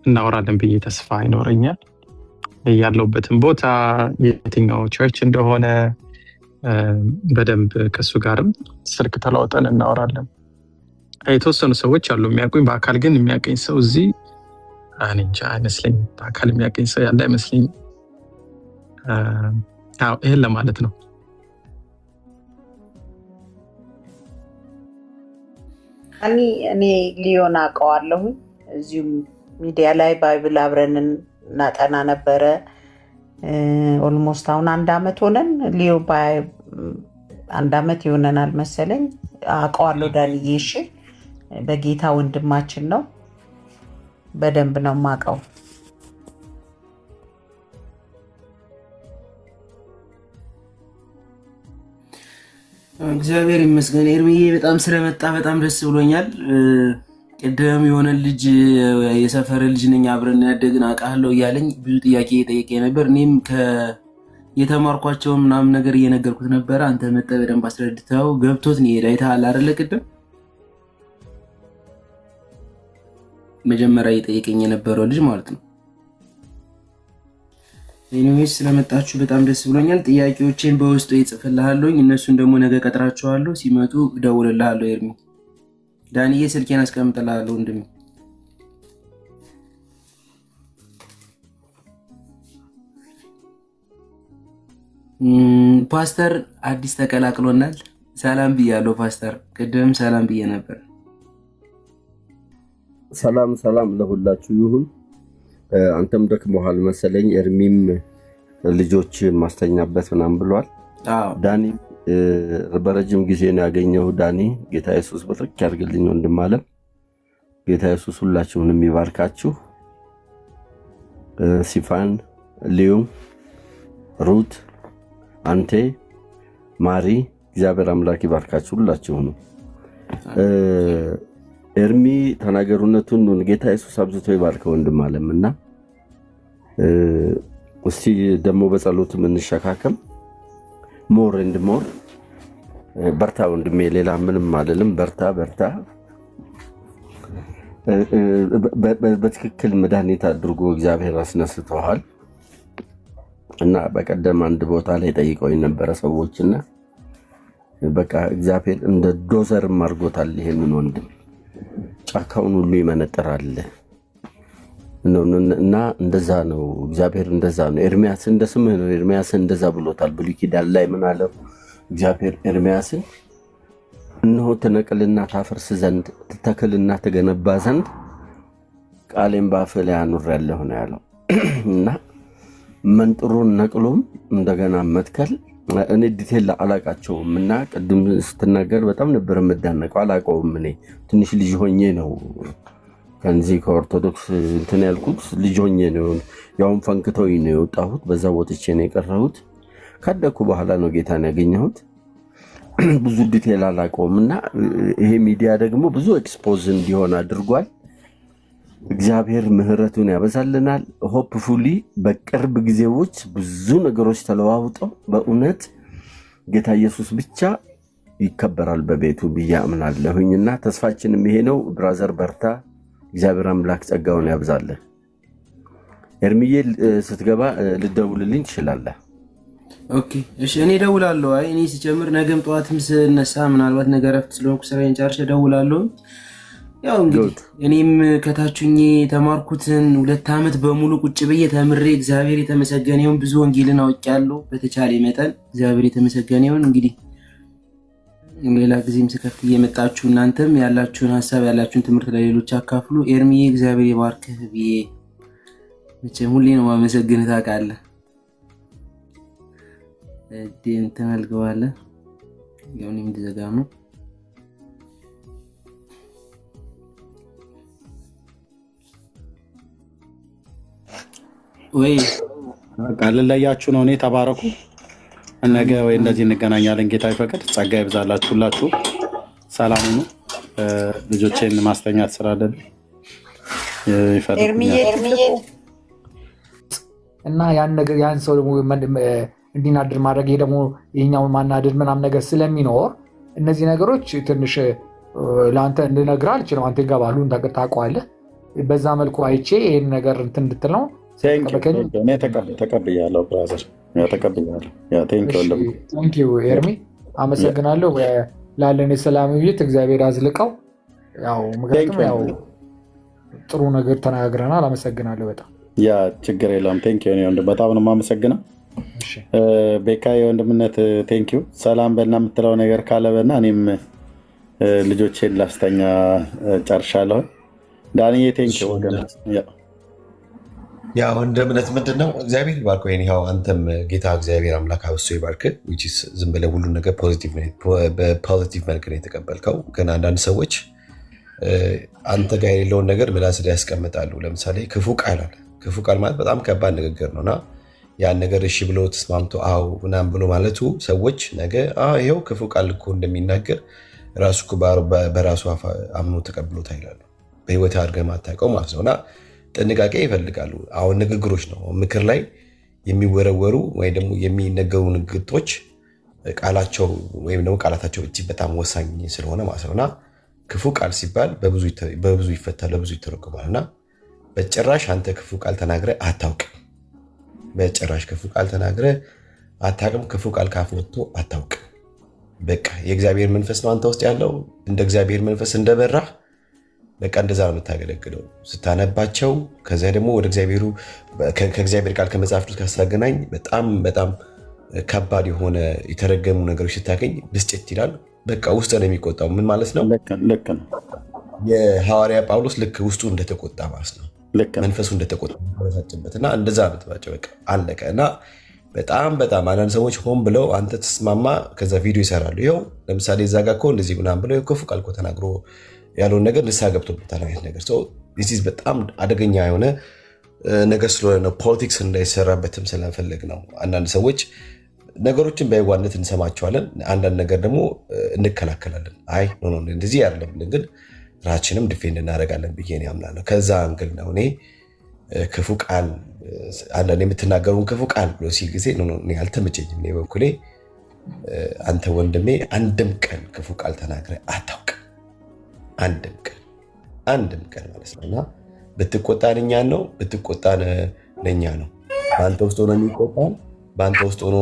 እናወራለን ብዬ ተስፋ ይኖረኛል። ያለውበትን ቦታ የትኛው ቸርች እንደሆነ በደንብ ከሱ ጋርም ስልክ ተለዋውጠን እናወራለን። የተወሰኑ ሰዎች አሉ የሚያውቁኝ፣ በአካል ግን የሚያውቀኝ ሰው እዚህ እኔ እንጃ አይመስለኝም። በአካል የሚያውቀኝ ሰው ያለ አይመስለኝም። ይሄን ለማለት ነው። እኔ ሊዮን አውቀዋለሁ። እዚሁም ሚዲያ ላይ ባይብል አብረን እናጠና ነበረ። ኦልሞስት አሁን 1 ዓመት ሆነን። ሊዮ 1 ዓመት ይሆነናል መሰለኝ። አውቀዋለሁ ዳንዬ። እሺ፣ በጌታ ወንድማችን ነው። በደንብ ነው የማውቀው። እግዚአብሔር ይመስገን። ኤርሚዬ በጣም ስለመጣ በጣም ደስ ብሎኛል። ቅድም የሆነ ልጅ የሰፈረ ልጅ ነኝ አብረን ያደግን አውቃለሁ እያለኝ ብዙ ጥያቄ የጠየቀ ነበር። እኔም የተማርኳቸውን ምናምን ነገር እየነገርኩት ነበረ። አንተ መጠህ በደንብ አስረድተው ገብቶት ነው የሄደ። አይተሃል አይደለ? ቅድም መጀመሪያ እየጠየቀኝ የነበረው ልጅ ማለት ነው። ኤኒዌይስ ስለመጣችሁ በጣም ደስ ብሎኛል። ጥያቄዎችን በውስጡ ይጽፍልሃለሁ። እነሱን ደግሞ ነገ ቀጥራቸዋለሁ። ሲመጡ እደውልልሃለሁ። ኤርሚ ዳንዬ ስልኬን አስቀምጥልሃለሁ ወንድሜ። ፓስተር አዲስ ተቀላቅሎናል። ሰላም ብያለሁ ፓስተር። ቅድም ሰላም ብዬ ነበር። ሰላም ለሁላችሁ ይሁን። አንተም ደክሞሃል መሰለኝ። ኤርሚም ልጆች ማስተኛበት ምናምን ብሏል። ዳኒ በረጅም ጊዜ ነው ያገኘው። ዳኒ ጌታ ኢየሱስ በጥቅ ያርግልኝ ወንድም አለም። ጌታ ኢየሱስ ሁላችሁንም ይባርካችሁ። ሲፋን፣ ሊዩ፣ ሩት፣ አንቴ፣ ማሪ እግዚአብሔር አምላክ ይባርካችሁ ሁላችሁንም። ኤርሚ ተናገሩነቱን ጌታ ኢየሱስ አብዝቶ ይባርከው ወንድም አለም እና እስቲ ደግሞ በጸሎት የምንሸካከም ሞር እንድ ሞር በርታ ወንድሜ፣ ሌላ ምንም አይደለም። በርታ በትክክል መድኃኒት አድርጎ እግዚአብሔር አስነስተዋል እና በቀደም አንድ ቦታ ላይ ጠይቀውኝ ነበረ ሰዎችና በቃ እግዚአብሔር እንደ ዶዘርም አድርጎታል። ይሄንን ወንድም ጫካውን ሁሉ ይመነጥራል እና እንደዛ ነው እግዚአብሔር፣ እንደዛ ነው። ኤርሚያስ እንደ ስምህ ነው። ኤርሚያስ እንደዛ ብሎታል ብሉይ ኪዳን ላይ ምን አለው እግዚአብሔር ኤርሚያስን? እነሆ ትነቅልና ታፈርስ ዘንድ ትተክልና ትገነባ ዘንድ ቃሌን በአፍህ ላይ አኑሬአለሁ ነው ያለው እና መንጥሩን ነቅሎም እንደገና መትከል እኔ ዲቴል አላቃቸውም እና ቅድም ስትናገር በጣም ነበር የምዳነቀው። አላቀውም። እኔ ትንሽ ልጅ ሆኜ ነው ከዚህ ከኦርቶዶክስ እንትን ያልኩት፣ ልጅ ሆኜ ነው ያውም ፈንክተውኝ ነው የወጣሁት። በዛ ወጥቼ ነው የቀረሁት። ካደኩ በኋላ ነው ጌታን ያገኘሁት። ብዙ ዲቴል አላቀውም እና ይሄ ሚዲያ ደግሞ ብዙ ኤክስፖዝ እንዲሆን አድርጓል። እግዚአብሔር ምህረቱን ያበዛልናል። ሆፕፉሊ በቅርብ ጊዜዎች ብዙ ነገሮች ተለዋውጠው በእውነት ጌታ ኢየሱስ ብቻ ይከበራል በቤቱ ብዬ አምናለሁኝና ተስፋችንም ይሄ ነው። ብራዘር በርታ፣ እግዚአብሔር አምላክ ጸጋውን ያብዛልን። ኤርሚዬ ስትገባ ልደውልልኝ ትችላለህ? ኦኬ እሺ፣ እኔ እደውላለሁ። አይ እኔ ሲጀምር ነገም ጠዋትም ስነሳ ምናልባት ነገ እረፍት ስለሆንኩ ስራዬን ጨርሼ እደውላለሁ። ያው እንግዲህ እኔም ከታችኜ የተማርኩትን 2 ዓመት በሙሉ ቁጭ ብዬ ተምሬ እግዚአብሔር የተመሰገነ ይሁን ብዙ ወንጌልን አውቄያለሁ። በተቻለ መጠን እግዚአብሔር የተመሰገነ ይሁን። እንግዲህ ሌላ ጊዜም ስከፍት እየመጣችሁ እናንተም ያላችሁን ሀሳብ ያላችሁን ትምህርት ለሌሎች አካፍሉ። ኤርሚዬ እግዚአብሔር ይባርክህ ብዬ መቼም ሁሌ ነው ማመሰግንህ ታውቃለህ። ዴን ተመልገዋለህ ያውም እንደዘጋ ነው ወይ ቃል ለያችሁ ነው። እኔ ተባረኩ። ነገ ወይ እንደዚህ እንገናኛለን። ጌታ ይፈቅድ። ጸጋ ይብዛላችሁ ሁላችሁ። ሰላም ሁኑ። ልጆቼን ማስተኛት ስራ አይደል ይፈርድ እና ያን ሰው ደግሞ እንዲናድር ማድረግ ይሄ ደግሞ ይሄኛውን ማናደድ ምናምን ነገር ስለሚኖር እነዚህ ነገሮች ትንሽ ለአንተ እንድነግርህ አልችልም። አንተ ጋባሉን ታውቀዋለህ። በዛ መልኩ አይቼ ይሄን ነገር እንትን እንድትል ነው። ተቀብያለሁ ብራዘር፣ ቴንኪው ኤርሚ፣ አመሰግናለሁ። ላለን የሰላም ውይይት እግዚአብሔር አዝልቀው። ያው ምክንያቱም ያው ጥሩ ነገር ተናግረናል። አመሰግናለሁ በጣም። ያ ችግር የለውም። ቴንኪው ወንድም፣ በጣም ነው የማመሰግነው። ቤካ የወንድምነት ቴንኪው። ሰላም በልና የምትለው ነገር ካለ በና እኔም ልጆቼን ላስተኛ ጨርሻለሁ። ዳንዬ ቴንኪው ወገን። ያ ወንድምነት ምንድን ነው? እግዚአብሔር ይባርከው። ይኸው አንተም ጌታ እግዚአብሔር አምላክ አብዝቶ ይባርክ። ዝም ብለህ ሁሉን ነገር በፖዚቲቭ መልክ ነው የተቀበልከው። ግን አንዳንድ ሰዎች አንተ ጋር የሌለውን ነገር ምላስ ላይ ያስቀምጣሉ። ለምሳሌ ክፉ ቃል አለ። ክፉ ቃል ማለት በጣም ከባድ ንግግር ነው እና ያን ነገር እሺ ብሎ ተስማምቶ አዎ ምናምን ብሎ ማለቱ ሰዎች ነገ ይኸው ክፉ ቃል እኮ እንደሚናገር ራሱ በራሱ አምኖ ተቀብሎት ይላሉ። በህይወት አድርገህ ማታውቀው ማለት ነው እና ጥንቃቄ ይፈልጋሉ። አሁን ንግግሮች ነው ምክር ላይ የሚወረወሩ ወይ ደግሞ የሚነገሩ ንግግሮች ቃላቸው ወይም ደግሞ ቃላታቸው እጅግ በጣም ወሳኝ ስለሆነ ማለት ነውና ክፉ ቃል ሲባል በብዙ ይፈታል፣ በብዙ ይተረጎማል እና በጭራሽ አንተ ክፉ ቃል ተናግረህ አታውቅም። በጭራሽ ክፉ ቃል ተናግረህ አታውቅም። ክፉ ቃል ካፍ ወጥቶ አታውቅም። በቃ የእግዚአብሔር መንፈስ ነው አንተ ውስጥ ያለው። እንደ እግዚአብሔር መንፈስ እንደበራህ በቃ እንደዛ ነው የምታገለግለው ስታነባቸው። ከዚያ ደግሞ ወደ ከእግዚአብሔር ቃል ከመጽሐፍ ቅዱስ ካስተገናኝ በጣም በጣም ከባድ የሆነ የተረገሙ ነገሮች ስታገኝ ብስጭት ይላል። በቃ ውስጥ ነው የሚቆጣው። ምን ማለት ነው? ልክ ነው። የሐዋርያ ጳውሎስ ልክ ውስጡ እንደተቆጣ ማለት ነው። መንፈሱ እንደተቆጣ እና እንደዛ ብትባቸው በቃ አለቀ። እና በጣም በጣም አንዳንድ ሰዎች ሆን ብለው አንተ ተስማማ ከዛ ቪዲዮ ይሰራሉ። ይኸው ለምሳሌ እዛ ጋር እኮ እንደዚህ ምናምን ብለው ክፉ ቃል እኮ ተናግሮ ያለውን ነገር ንስሐ ገብቶበታል አይነት ነገር። በጣም አደገኛ የሆነ ነገር ስለሆነ ነው። ፖለቲክስ እንዳይሰራበትም ስለፈለግ ነው። አንዳንድ ሰዎች ነገሮችን በየዋነት እንሰማቸዋለን፣ አንዳንድ ነገር ደግሞ እንከላከላለን። አይ እንደዚህ አይደለም ብለን ግን ራችንም ዲፌንድ እናደርጋለን ብዬ ነው ያምናለሁ። ከዛ አንግል ነው እኔ ክፉ ቃል አንዳንድ የምትናገሩን ክፉ ቃል ብሎ ሲል ጊዜ አልተመቸኝም። እኔ በኩሌ አንተ ወንድሜ አንድም ቀን ክፉ ቃል ተናግረህ አታውቅም። አንድም ቀን ማለት ነው። እና ብትቆጣን እኛን ነው፣ ብትቆጣን ለእኛ ነው። በአንተ ውስጥ ሆኖ የሚቆጣን፣ በአንተ ውስጥ ሆኖ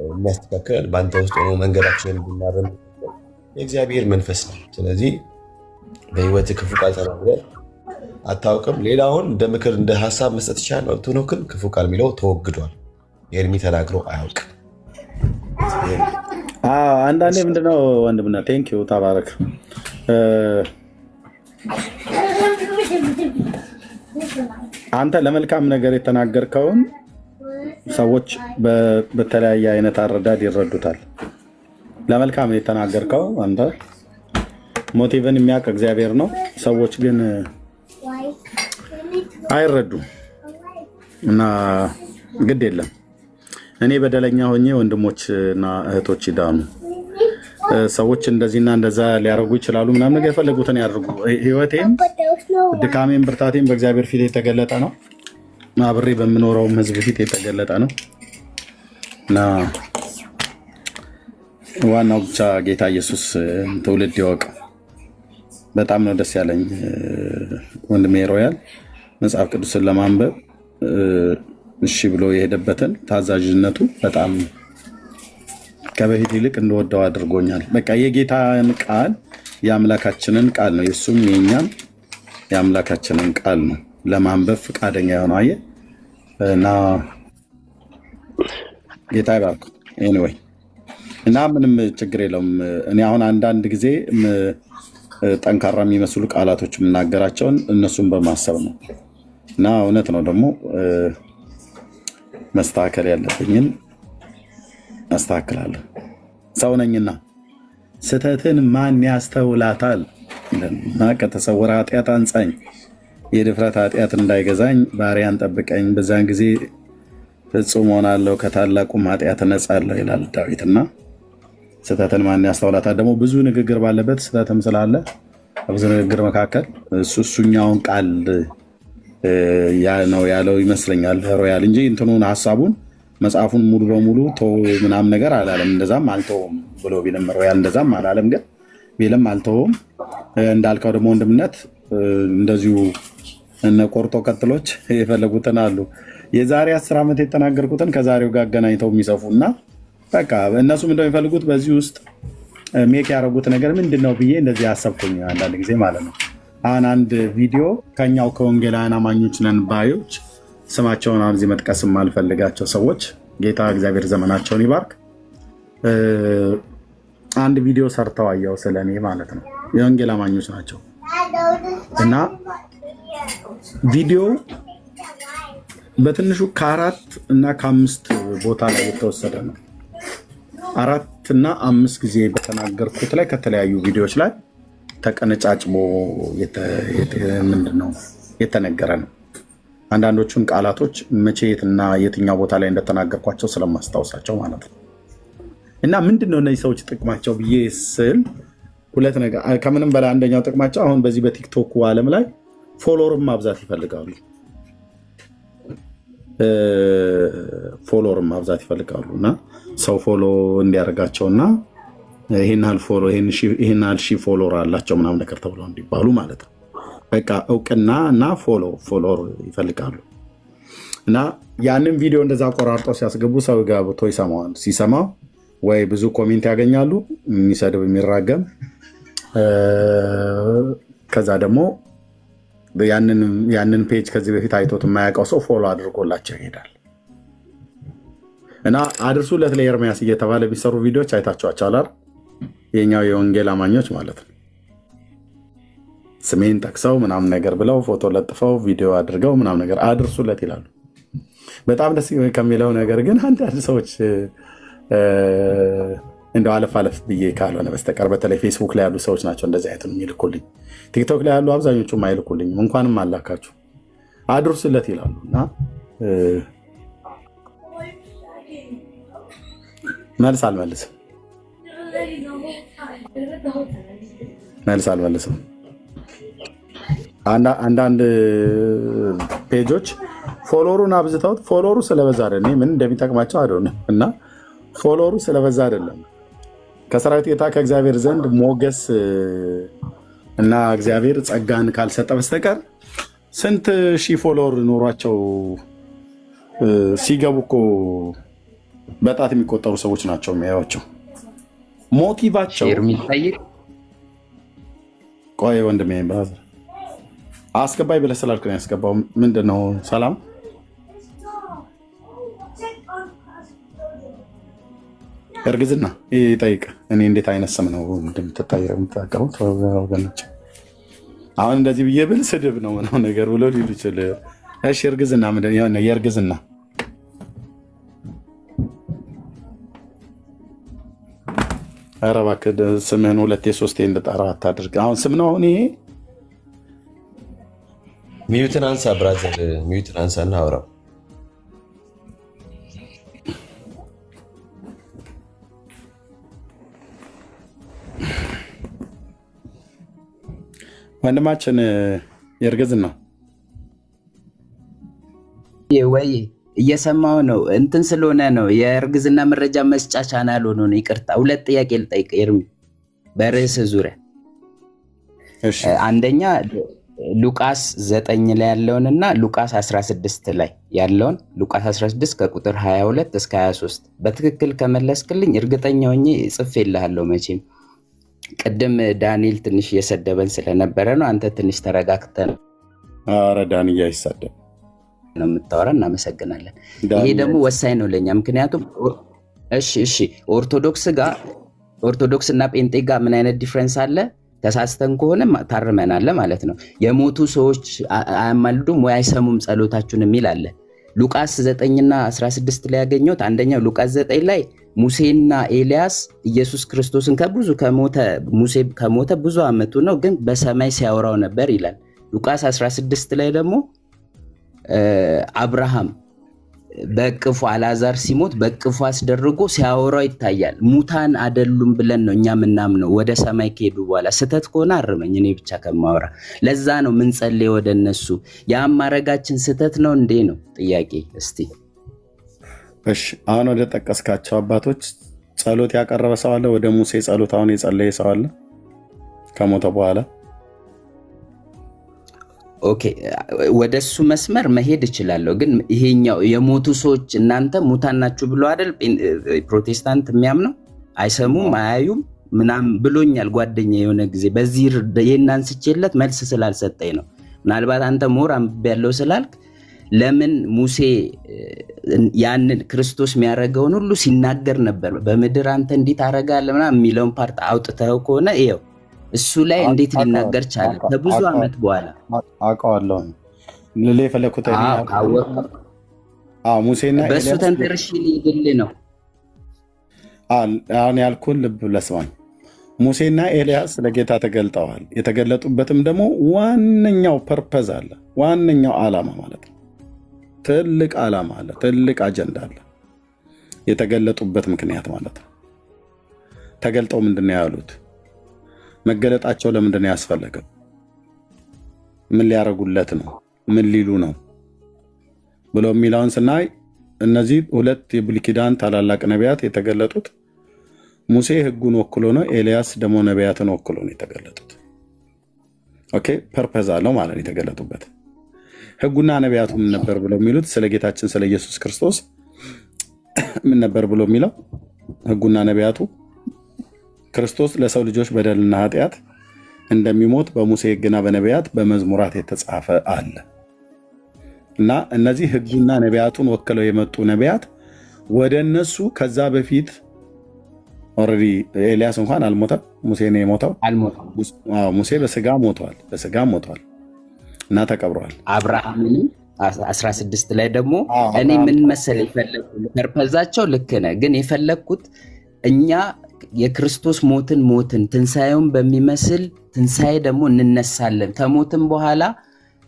የሚያስተካክለን፣ በአንተ ውስጥ ሆኖ መንገዳችንን እንድናረም የእግዚአብሔር መንፈስ ነው። ስለዚህ በህይወት ክፉ ቃል ተናግረህ አታውቅም። ሌላውን እንደ ምክር እንደ ሀሳብ መስጠት ይቻላል። መብቱ ነው። ግን ክፉ ቃል የሚለው ተወግዷል። ኤርሚ ተናግሮ አያውቅም። አንዳንዴ ምንድነው ወንድምና ቴንኪው ተባረክ። አንተ ለመልካም ነገር የተናገርከውን ሰዎች በተለያየ አይነት አረዳድ ይረዱታል። ለመልካም የተናገርከው አንተ ሞቲቭን የሚያውቅ እግዚአብሔር ነው። ሰዎች ግን አይረዱም እና ግድ የለም። እኔ በደለኛ ሆኜ ወንድሞችና እህቶች ይዳኑ። ሰዎች እንደዚህና እንደዛ ሊያደርጉ ይችላሉ፣ ምናምን ነገር የፈለጉትን ያደርጉ። ህይወቴም ድካሜም ብርታቴም በእግዚአብሔር ፊት የተገለጠ ነው። አብሬ በምኖረውም ህዝብ ፊት የተገለጠ ነው እና ዋናው ብቻ ጌታ ኢየሱስ ትውልድ ይወቅ። በጣም ነው ደስ ያለኝ ወንድሜ ሮያል መጽሐፍ ቅዱስን ለማንበብ እሺ ብሎ የሄደበትን ታዛዥነቱ በጣም ከበፊት ይልቅ እንደወደው አድርጎኛል። በቃ የጌታን ቃል የአምላካችንን ቃል ነው፣ የሱም የኛም የአምላካችንን ቃል ነው ለማንበብ ፈቃደኛ የሆነው አየህ። እና ጌታ ይባርክ። ኤኒዌይ እና ምንም ችግር የለውም። እኔ አሁን አንዳንድ ጊዜ ጠንካራ የሚመስሉ ቃላቶች የምናገራቸውን እነሱን በማሰብ ነው እና እውነት ነው ደግሞ መስተካከል ያለብኝን አስተካክላለሁ። ሰው ነኝና ስህተትን ማን ያስተውላታል? እና ከተሰወረ ኃጢአት አንጻኝ፣ የድፍረት ኃጢአት እንዳይገዛኝ ባሪያን ጠብቀኝ፣ በዛን ጊዜ ፍጹም ሆናለሁ፣ ከታላቁም ኃጢአት እነጻለሁ ይላል ዳዊትና ስህተትን ማን ያስተውላታል? ደግሞ ብዙ ንግግር ባለበት ስህተትም ስላለ ብዙ ንግግር መካከል እሱኛውን ቃል ነው ያለው ይመስለኛል ሮያል እንጂ እንትኑን ሀሳቡን መጽሐፉን ሙሉ በሙሉ ተው ምናምን ነገር አላለም። እንደዛም አልተውም ብሎ ቢልም ሮያል እንደዛም አላለም። ግን ቢልም አልተውም እንዳልከው ደግሞ ወንድምነት እንደዚሁ እነ ቆርጦ ቀጥሎች የፈለጉትን አሉ። የዛሬ 10 ዓመት የተናገርኩትን ከዛሬው ጋር አገናኝተው የሚሰፉ እና በቃ እነሱም እንደሚፈልጉት በዚህ ውስጥ ሜክ ያደረጉት ነገር ምንድን ነው ብዬ እንደዚህ አሰብኩኝ አንዳንድ ጊዜ ማለት ነው። አሁን አንድ ቪዲዮ ከኛው ከወንጌላውያን አማኞች ነን ባዮች ስማቸውን አሁን እዚህ መጥቀስ የማልፈልጋቸው ሰዎች ጌታ እግዚአብሔር ዘመናቸውን ይባርክ፣ አንድ ቪዲዮ ሰርተው አየው ስለኔ ማለት ነው። የወንጌል አማኞች ናቸው እና ቪዲዮ በትንሹ ከ4 እና ከ5 ቦታ ላይ የተወሰደ ነው። 4 እና 5 ጊዜ በተናገርኩት ላይ ከተለያዩ ቪዲዮዎች ላይ ተቀነጫጭቦ ምንድነው የተነገረ ነው። አንዳንዶቹን ቃላቶች መቼ የትና የትኛው ቦታ ላይ እንደተናገርኳቸው ስለማስታወሳቸው ማለት ነው። እና ምንድነው እነዚህ ሰዎች ጥቅማቸው ብዬ ስል ሁለት ነገር፣ ከምንም በላይ አንደኛው ጥቅማቸው አሁን በዚህ በቲክቶክ ዓለም ላይ ፎሎወርን ማብዛት ይፈልጋሉ። ፎሎወርን ማብዛት ይፈልጋሉ እና ሰው ፎሎ እንዲያደርጋቸውና ይሄን ያህል ሺህ ፎሎወር አላቸው ምናምን ነገር ተብለው እንዲባሉ ማለት ነው። በቃ እውቅና እና ፎሎወር ይፈልጋሉ እና ያንን ቪዲዮ እንደዛ ቆራርጦ ሲያስገቡ ሰው ገብቶ ይሰማዋል። ሲሰማው ወይ ብዙ ኮሜንት ያገኛሉ፣ የሚሰድብ የሚራገም፣ ከዛ ደግሞ ያንን ፔጅ ከዚህ በፊት አይቶት የማያውቀው ሰው ፎሎ አድርጎላቸው ይሄዳል እና አድርሱለት ለኤርሚያስ እየተባለ ቢሰሩ ቪዲዮዎች አይታችኋቸዋል አይደል? የኛው የወንጌል አማኞች ማለት ነው። ስሜን ጠቅሰው ምናምን ነገር ብለው ፎቶ ለጥፈው ቪዲዮ አድርገው ምናምን ነገር አድርሱለት ይላሉ። በጣም ደስ ከሚለው ነገር ግን አንዳንድ ሰዎች እንደው አለፍ ብዬ ካልሆነ በስተቀር በተለይ ፌስቡክ ላይ ያሉ ሰዎች ናቸው እንደዚህ አይነት የሚልኩልኝ። ቲክቶክ ላይ ያሉ አብዛኞቹም አይልኩልኝም። እንኳንም አላካችሁ አድርሱለት ይላሉ እና መልስ አልመልስም። አንዳንድ ፔጆች ፎሎሩን አብዝተውት ፎሎሩ ስለበዛ አይደለም ምን እንደሚጠቅማቸው አይደለም እና ፎሎሩ ስለበዛ አይደለም ከሰራዊት ጌታ ከእግዚአብሔር ዘንድ ሞገስ እና እግዚአብሔር ጸጋን ካልሰጠ በስተቀር ስንት ሺህ ፎሎወር ኖሯቸው ሲገቡ እኮ በጣት የሚቆጠሩ ሰዎች ናቸው የሚያዩቸው። ሞቲቫቸው ቆይ ወንድሜ ብራዘር አስገባኝ ብለህ ስላልክ ነው ያስገባው። ምንድን ነው ሰላም እርግዝና ይጠይቅ። እኔ እንዴት አይነት ስም ነው እንደምትጠቀሙት ወገኖች? አሁን እንደዚህ ብዬ ብል ስድብ ነው ምነው ነገር ብሎ ሊሉ ይችል። እሺ እርግዝና ምንድን ነው? የእርግዝና ኧረ እባክህ ስምህን 2 3 እንድጠራ አታድርግ። አሁን ስም ነው። አሁን ይሄ ሚዩትን አንሳ ብራዘር፣ ሚዩትን አንሳ እና አውራው። ወንድማችን የእርግዝና ወይ እየሰማው ነው እንትን ስለሆነ ነው የእርግዝና መረጃ መስጫ ቻናል ሆኖ ነው። ይቅርታ 2 ጥያቄ ልጠይቅ ኤርሚ በርዕስ ዙሪያ። አንደኛ ሉቃስ 9 ላይ ያለውን እና ሉቃስ 16 ላይ ያለውን ሉቃስ 16 ከቁጥር 22 እስከ 23 በትክክል ከመለስክልኝ እርግጠኛ ሆኜ ጽፌልሃለሁ። መቼም ቅድም ዳንኤል ትንሽ እየሰደበን ስለነበረ ነው። አንተ ትንሽ ተረጋግተህ ነው። ኧረ ዳንኤል አይሳደብ ነው የምታወራ። እናመሰግናለን። ይሄ ደግሞ ወሳኝ ነው ለኛ። ምክንያቱም እሺ ኦርቶዶክስ እና ጴንጤ ጋር ምን አይነት ዲፍረንስ አለ? ተሳስተን ከሆነ ታርመናል ማለት ነው። የሞቱ ሰዎች አያማልዱም ወይ አይሰሙም ጸሎታችሁን የሚል አለ። ሉቃስ 9 እና 16 ላይ ያገኘሁት አንደኛው ሉቃስ 9 ላይ ሙሴና ኤልያስ ኢየሱስ ክርስቶስን ሙሴ ከሞተ ብዙ ዓመቱ ነው፣ ግን በሰማይ ሲያወራው ነበር ይላል። ሉቃስ 16 ላይ ደግሞ አብርሃም በቅፉ አልዓዛር ሲሞት በቅፉ አስደርጎ ሲያወራው ይታያል። ሙታን አይደሉም ብለን ነው እኛ ምናምነው ወደ ሰማይ ከሄዱ በኋላ። ስህተት ከሆነ አርመኝ እኔ ብቻ ከማወራ። ለዛ ነው ምን ጸልይ ወደ እነሱ። ያ ማረጋችን ስህተት ነው እንዴ ነው ጥያቄ። እስቲ እሺ አሁን ወደ ጠቀስካቸው አባቶች ጸሎት ያቀረበ ሰው አለ? ወደ ሙሴ ጸሎት አሁን የጸለየ ሰው አለ ከሞተ በኋላ? ኦኬ ወደሱ መስመር መሄድ እችላለሁ፣ ግን ይሄኛው የሞቱ ሰዎች እናንተ ሙታን ናችሁ ብሎ አይደል ፕሮቴስታንት የሚያምነው? አይሰሙም አያዩም ምናምን ብሎኛል ጓደኛ የሆነ ጊዜ። በዚህ ይሄን አንስቼለት መልስ ስላልሰጠኝ ነው። ምናልባት አንተ ሞር አንብቤ ያለው ስላልክ ለምን ሙሴ ያንን ክርስቶስ የሚያደርገውን ሁሉ ሲናገር ነበር። በምድር አንተ እንዴት አደርጋለህ ምናምን የሚለውን ፓርት አውጥተው ከሆነ ይኸው እሱ ላይ እንዴት ሊናገር ቻለ? ከብዙ ዓመት በኋላ አውቀዋለሁ። ልሌ የፈለኩት ሙሴና በእሱ ተንተርሽ ሊድል ነው። አሁን ያልኩን ልብ ለስማኝ። ሙሴና ኤልያስ ለጌታ ተገልጠዋል። የተገለጡበትም ደግሞ ዋነኛው ፐርፐዝ አለ፣ ዋነኛው ዓላማ ማለት ነው። ትልቅ ዓላማ አለ፣ ትልቅ አጀንዳ አለ። የተገለጡበት ምክንያት ማለት ነው። ተገልጠው ምንድን ነው ያሉት? መገለጣቸው ለምንድን ነው ያስፈለገው? ምን ሊያረጉለት ነው? ምን ሊሉ ነው ብሎ የሚለውን ስናይ እነዚህ 2 የብሉይ ኪዳን ታላላቅ ነቢያት የተገለጡት ሙሴ ሕጉን ወክሎ ነው፣ ኤልያስ ደግሞ ነቢያትን ወክሎ ነው የተገለጡት። ኦኬ ፐርፐዝ አለው ማለት ነው የተገለጡበት። ሕጉና ነቢያቱ ምን ነበር ብሎ የሚሉት? ስለ ጌታችን ስለ ኢየሱስ ክርስቶስ ምን ነበር ብሎ የሚለው? ሕጉና ነቢያቱ ክርስቶስ ለሰው ልጆች በደልና ኃጢአት እንደሚሞት በሙሴ ሕግና በነቢያት በመዝሙራት የተጻፈ አለ እና እነዚህ ሕጉና ነቢያቱን ወክለው የመጡ ነቢያት ወደ እነሱ ከዛ በፊት ኦልሬዲ ኤልያስ እንኳን አልሞተም። ሙሴ ነው የሞተው። ሙሴ በስጋ ሞቷል እና ተቀብሯል። አብርሃምንም 16 ላይ ደግሞ እኔ ምን መሰል የፈለኩት ፐርፐዛቸው ልክ ነህ፣ ግን የፈለኩት እኛ የክርስቶስ ሞትን ትንሣኤውን በሚመስል ትንሣኤ ደግሞ እንነሳለን። ከሞትም በኋላ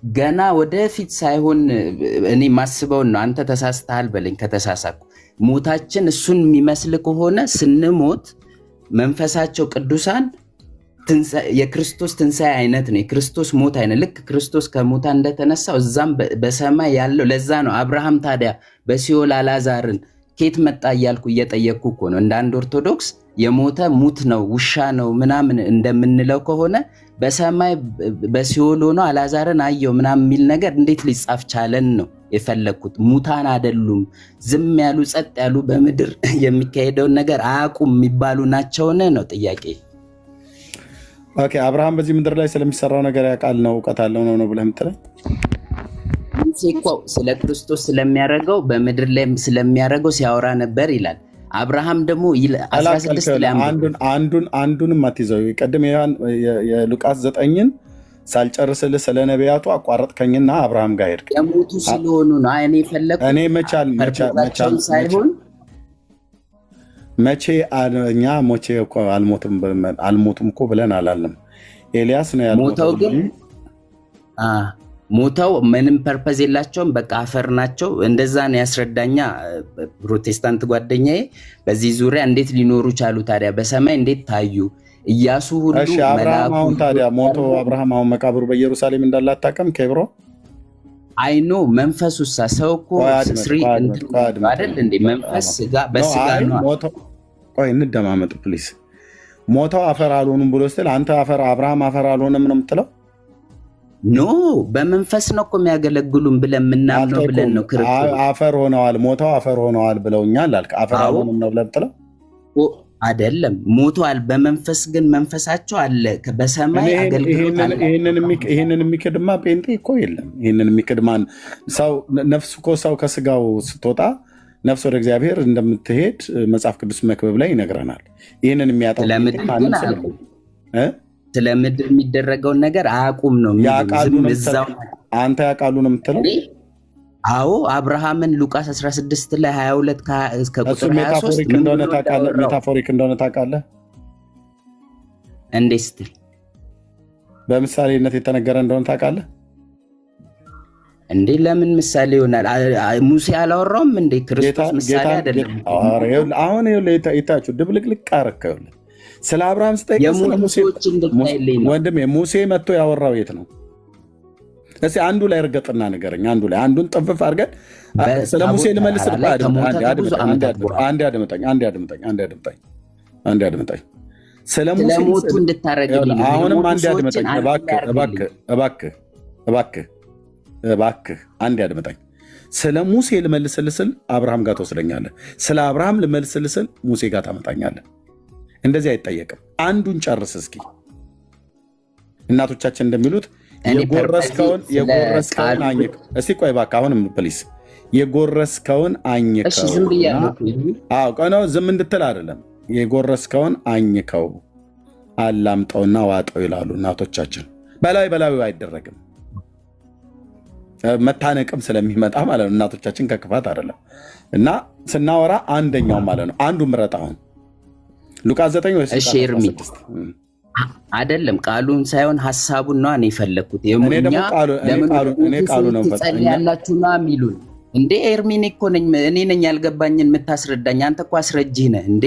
ገና ወደፊት ሳይሆን እኔ ማስበውን ነው። አንተ ተሳስተሃል በለኝ ከተሳሳኩ። ሞታችን እሱን የሚመስል ከሆነ ስንሞት መንፈሳቸው ቅዱሳን የክርስቶስ ትንሣኤ አይነት ነው። የክርስቶስ ሞት አይነት ልክ ክርስቶስ ከሙታን እንደተነሳው እዛም በሰማይ ያለው ለዛ ነው። አብርሃም ታዲያ በሲኦል አልዓዛርን ኬት መጣ እያልኩ እየጠየቅኩ እኮ ነው። እንደ አንድ ኦርቶዶክስ የሞተ ሙት ነው ውሻ ነው ምናምን እንደምንለው ከሆነ በሰማይ በሲኦል ሆኖ አልዓዛርን አየው ምናምን የሚል ነገር እንዴት ሊጻፍ ቻለን ነው የፈለግኩት። ሙታን አይደሉም፣ ዝም ያሉ ጸጥ ያሉ በምድር የሚካሄደውን ነገር አያውቁም የሚባሉ ናቸውን ነው ጥያቄ። ኦኬ አብርሃም በዚህ ምድር ላይ ስለሚሰራው ነገር ያውቃል ነው እውቀት አለው ነው ብለህ የምትለኝ? እኮ ስለ ክርስቶስ ስለሚያደርገው በምድር ላይ ስለሚያደርገው ሲያወራ ነበር ይላል። አብርሃም ደግሞ 16 ላይ አንዱንም አትይዘው። ቀደም የሉቃስ 9ን ሳልጨርስልህ ስለ ነቢያቱ አቋረጥከኝና አብርሃም ጋር ሄድክ። የሞቱ ስለሆኑ ነው እኔ ፈለግኩት። እኔ መቻል ሳይሆን መቼ እኛ አልሞቱም እኮ ብለን አላለም። ኤልያስ ነው ያልሞተው። ሞተው ምንም ፐርፐዝ የላቸውም፣ በቃ አፈር ናቸው። እንደዛ ነው ያስረዳኛ ፕሮቴስታንት ጓደኛዬ። በዚህ ዙሪያ እንዴት ሊኖሩ ቻሉ ታዲያ? በሰማይ እንዴት ታዩ? ኢያሱ ሁሉ አብርሃም አሁን ታዲያ ሞቶ አብርሃም አሁን መቃብሩ በኢየሩሳሌም እንዳለ አታውቅም? ኬብሮ አይኖ መንፈሱሳ ሰው እኮ አይደል እንዴ? መንፈስ በስጋ ነው። ቆይ እንደማመጡ ፕሊስ። ሞተው አፈር አልሆኑም ብሎ ስትል አንተ አብርሃም አፈር አልሆነም ነው የምትለው? ኖ በመንፈስ ነው እኮ የሚያገለግሉን ብለን የምናምነው ብለን ነው። አፈር ሆነዋል፣ ሞተው አፈር ሆነዋል ብለውኛል አልክ። አፈር አልሆኑም ነው ብለህ የምትለው አይደለም። ሞተዋል፣ በመንፈስ ግን መንፈሳቸው አለ በሰማይ አገልግሎት አለ። ይህንን የሚክድማ ጴንጤ እኮ የለም። ይህንን የሚክድማን ሰው ነፍሱ እኮ ሰው ከስጋው ስትወጣ ነፍስ ወደ እግዚአብሔር እንደምትሄድ መጽሐፍ ቅዱስ መክብብ ላይ ይነግረናል። ይህንን የሚያጠ ስለ ምድር የሚደረገውን ነገር አያውቁም ነው። አንተ ያውቃሉ ነው የምትለው? አዎ አብርሃምን ሉቃስ 16 ላይ 22 ከቁጥር 23 ሜታፎሪክ እንደሆነ ታውቃለህ? እንዴት ስትል በምሳሌነት የተነገረ እንደሆነ ታውቃለህ? እንዴ ለምን ምሳሌ ይሆናል? ሙሴ አላወራውም እንዴ? ክርስቶስ ምሳሌ አይደለም? አሁን ይታችሁ ድብልቅልቅ አረከው። ስለ አብርሃም ስጠይቅ ወንድሜ ሙሴ መጥቶ ያወራው የት ነው? እስኪ አንዱ ላይ እርገጥና ንገረኝ። አንዱን ጥንፍፍ አድርገን ስለ ሙሴ ልመልስ። አንድ አድምጠኝ። ስለ ሙሴ አሁንም አንድ አድምጠኝ እባክህ አንድ አድምጠኝ። ስለ ሙሴ ልመልስልህ ስል አብርሃም ጋር ትወስደኛለህ። ስለ አብርሃም ልመልስልህ ስል ሙሴ ጋር ታመጣኛለህ። እንደዚህ አይጠየቅም። አንዱን ጨርስ እስኪ። እናቶቻችን እንደሚሉት የጎረስከውን አኝክ። እስቲ ቆይ እባክህ አሁንም ፕሊስ፣ የጎረስከውን አኝከው። ዝም እንድትል አይደለም፣ የጎረስከውን አኝከው አላምጠውና ዋጠው ይላሉ እናቶቻችን። በላዩ አይደረግም፣ መታነቅም ስለሚመጣ ማለት ነው። እናቶቻችን ከክፋት አይደለም። እና ስናወራ አንደኛው ማለት ነው። አንዱ ምረጥ። አሁን ሉቃስ 9 ወይስ ኤርሚ አይደለም? ቃሉን ሳይሆን ሀሳቡን ነው እኔ የፈለግኩት። ትጸልያላችሁ ነው የሚሉን እንዴ? ኤርሚን እኮ እኔ ነኝ ያልገባኝን የምታስረዳኝ። አንተ እኮ አስረጅህ ነህ እንዴ?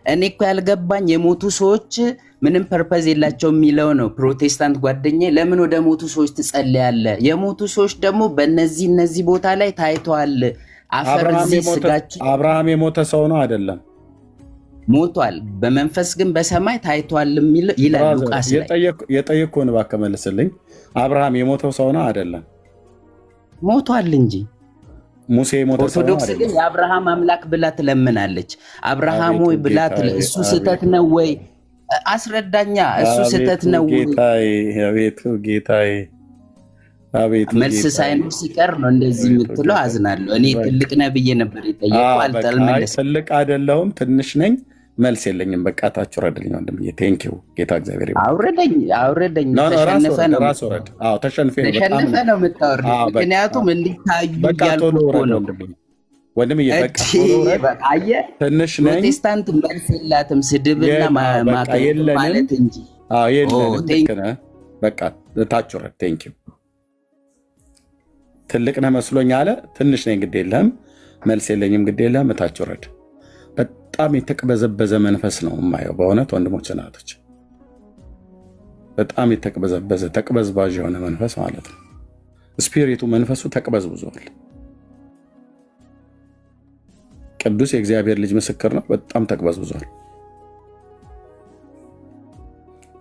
እኔ እኮ ያልገባኝ የሞቱ ሰዎች ምንም ፐርፐዝ የላቸው የሚለው ነው። ፕሮቴስታንት ጓደኛዬ ለምን ወደ ሞቱ ሰዎች ትጸልያለህ? የሞቱ ሰዎች ደግሞ በእነዚህ ቦታ ላይ ታይተዋል። አፈር ስጋቸው አብርሃም የሞተ ሰው ነው አይደለም? ሞቷል፣ በመንፈስ ግን በሰማይ ታይቷል ይላል ሉቃስ ላይ። የጠየቅኩህን እባክህ መልስልኝ። አብርሃም የሞተው ሰው ነው አይደለም? ሞቷል እንጂ ሙሴ የሞተ ሰው ነው። ኦርቶዶክስ ግን የአብርሃም አምላክ ብላ ትለምናለች። አብርሃም ወይ ብላ እሱ ስህተት ነው ወይ አስረዳኛ። እሱ ስህተት ነው ወይ? ጌታዬ መልስ ሳይኖር ሲቀር ነው እንደዚህ የምትለው። አዝናለሁ። እኔ ትልቅ ነህ ብዬ ነበር የጠየቁ አልመለስኩም። ትልቅ አይደለሁም፣ ትንሽ ነኝ። መልስ የለኝም። በቃ ታች ውረድልኝ ወንድምዬ። ቴንኪው ጌታ እግዚአብሔር አውረደኝ። ተሸንፈ ነው የምታወርደኝ። ምክንያቱም እንዲታዩ እያልኩ እኮ ነው ወንድምዬ። ትንሽ ነኝ። ፕሮቴስታንት መልስ የላትም፣ ስድብና ማቀል ማለት እንጂ። በቃ ታች ውረድ። ቴንኪው። ትልቅ ነህ መስሎኝ አለ። ትንሽ ነኝ፣ ግድ የለህም። መልስ የለኝም፣ ግድ የለህም። ታች ውረድ። በጣም የተቅበዘበዘ መንፈስ ነው የማየው በእውነት ወንድሞች እናቶች። በጣም የተቅበዘበዘ ተቅበዝባዥ የሆነ መንፈስ ማለት ነው። ስፒሪቱ መንፈሱ ተቅበዝብዟል። ቅዱስ የእግዚአብሔር ልጅ ምስክር ነው። በጣም ተቅበዝብዟል።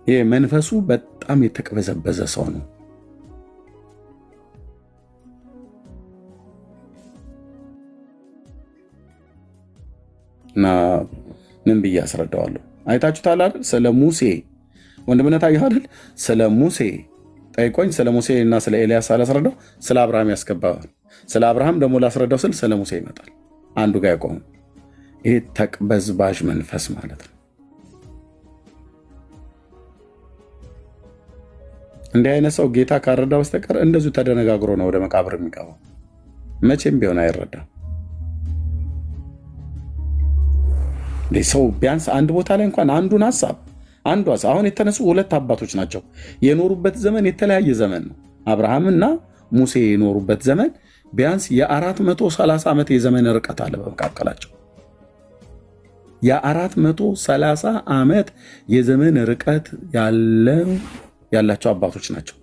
ይህ መንፈሱ በጣም የተቅበዘበዘ ሰው ነው። እና ምን ብዬ አስረዳዋለሁ? አይታችሁታል አይደል? ስለ ሙሴ ወንድምነት አየሁ አይደል? ስለ ሙሴ ጠይቆኝ ስለ ሙሴ እና ስለ ኤልያስ አላስረዳው፣ ስለ አብርሃም ያስገባዋል። ስለ አብርሃም ደግሞ ላስረዳው ስል ስለ ሙሴ ይመጣል። አንዱ ጋር ያቆሙ። ይሄ ተቅበዝባዥ መንፈስ ማለት ነው። እንዲህ አይነት ሰው ጌታ ካረዳ በስተቀር እንደዚሁ ተደነጋግሮ ነው ወደ መቃብር የሚገባው። መቼም ቢሆን አይረዳም። ሰው ቢያንስ አንድ ቦታ ላይ እንኳን አንዱን ሀሳብ አሁን የተነሱ ሁለት አባቶች ናቸው። የኖሩበት ዘመን የተለያየ ዘመን ነው። አብርሃምና ሙሴ የኖሩበት ዘመን ቢያንስ የ430 ዓመት የዘመን ርቀት አለ በመካከላቸው። የ430 ዓመት የዘመን ርቀት ያላቸው አባቶች ናቸው።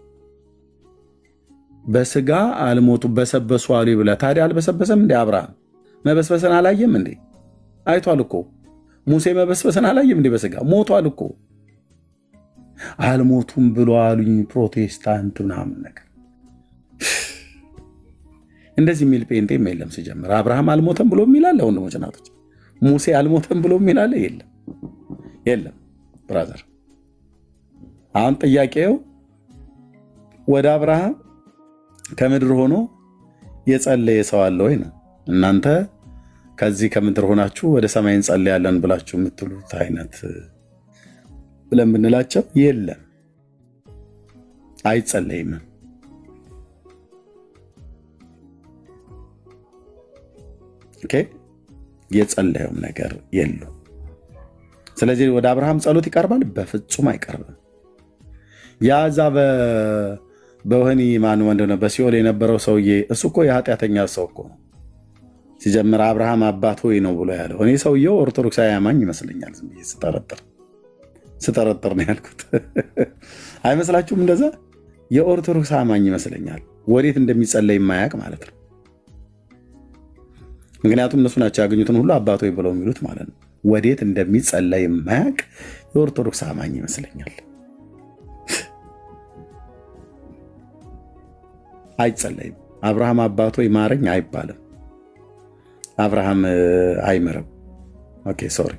በስጋ አልሞቱ በሰበሱ አሉ ብለህ ታዲያ አልበሰበሰም እንዴ? አብርሃም መበስበስን አላየም እንዴ? አይቷል እኮ። ሙሴ መበስበስን አላየም እንዴ? በስጋ ሞቷል እኮ። አልሞቱም ብሎ አሉኝ ፕሮቴስታንት ምናምን ነገር እንደዚህ የሚል ጴንጤም የለም ሲጀምር። አብርሃም አልሞተም ብሎ የሚላለ ወንድሞች ናቶች፣ ሙሴ አልሞተም ብሎ የሚላለ የለም ብራዘር። አሁን ጥያቄው ወደ አብርሃም ከምድር ሆኖ የጸለየ ሰው አለ ወይ ነው። እናንተ ከዚህ ከምድር ሆናችሁ ወደ ሰማይ እንጸልያለን ብላችሁ የምትሉት አይነት ብለን ብንላቸው የለም፣ አይጸለይም። ኦኬ፣ የጸለየውም ነገር የሉ። ስለዚህ ወደ አብርሃም ጸሎት ይቀርባል? በፍጹም አይቀርብም። ያዛ በወህኒ ማን ወንድነው በሲኦል የነበረው ሰውዬ እሱ እኮ የኃጢአተኛ ሰው እኮ ነው ሲጀምር። አብርሃም አባት ሆይ ነው ብሎ ያለው። እኔ ሰውየው ኦርቶዶክሳዊ አማኝ ይመስለኛል። ዝም ብዬ ስጠረጥር ነው ያልኩት። አይመስላችሁም? እንደዛ የኦርቶዶክስ አማኝ ይመስለኛል። ወዴት እንደሚጸለይ የማያውቅ ማለት ነው። ምክንያቱም እነሱ ናቸው ያገኙትን ሁሉ አባት ሆይ ብለው የሚሉት ማለት ነው። ወዴት እንደሚጸለይ የማያውቅ የኦርቶዶክስ አማኝ ይመስለኛል። አይጸለይም። አብርሃም አባት ሆይ ማረኝ አይባልም። አብርሃም አይምርም። ኦኬ ሶሪ፣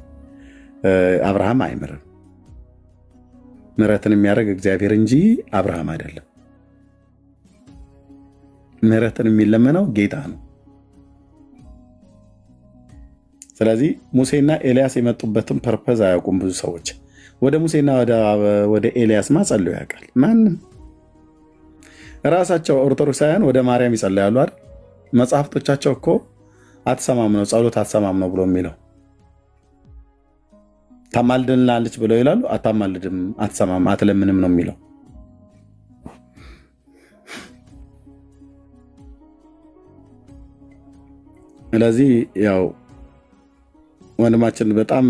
አብርሃም አይምርም። ምሕረትን የሚያደርግ እግዚአብሔር እንጂ አብርሃም አይደለም። ምሕረትን የሚለመነው ጌታ ነው። ስለዚህ ሙሴና ኤልያስ የመጡበትን ፐርፐዝ አያውቁም ብዙ ሰዎች። ወደ ሙሴና ወደ ኤልያስ ጸልዮ ያውቃል? ማንም። ራሳቸው ኦርቶዶክሳውያን ወደ ማርያም ይጸልያሉ አይደል? መጽሐፍቶቻቸው እኮ አትሰማም ነው፣ ጸሎት አትሰማም ነው ብሎ የሚለው። ታማልድልናለች ብለው ይላሉ። አታማልድም፣ አትሰማም፣ አትለምንም ነው የሚለው። ስለዚህ ያው ወንድማችን በጣም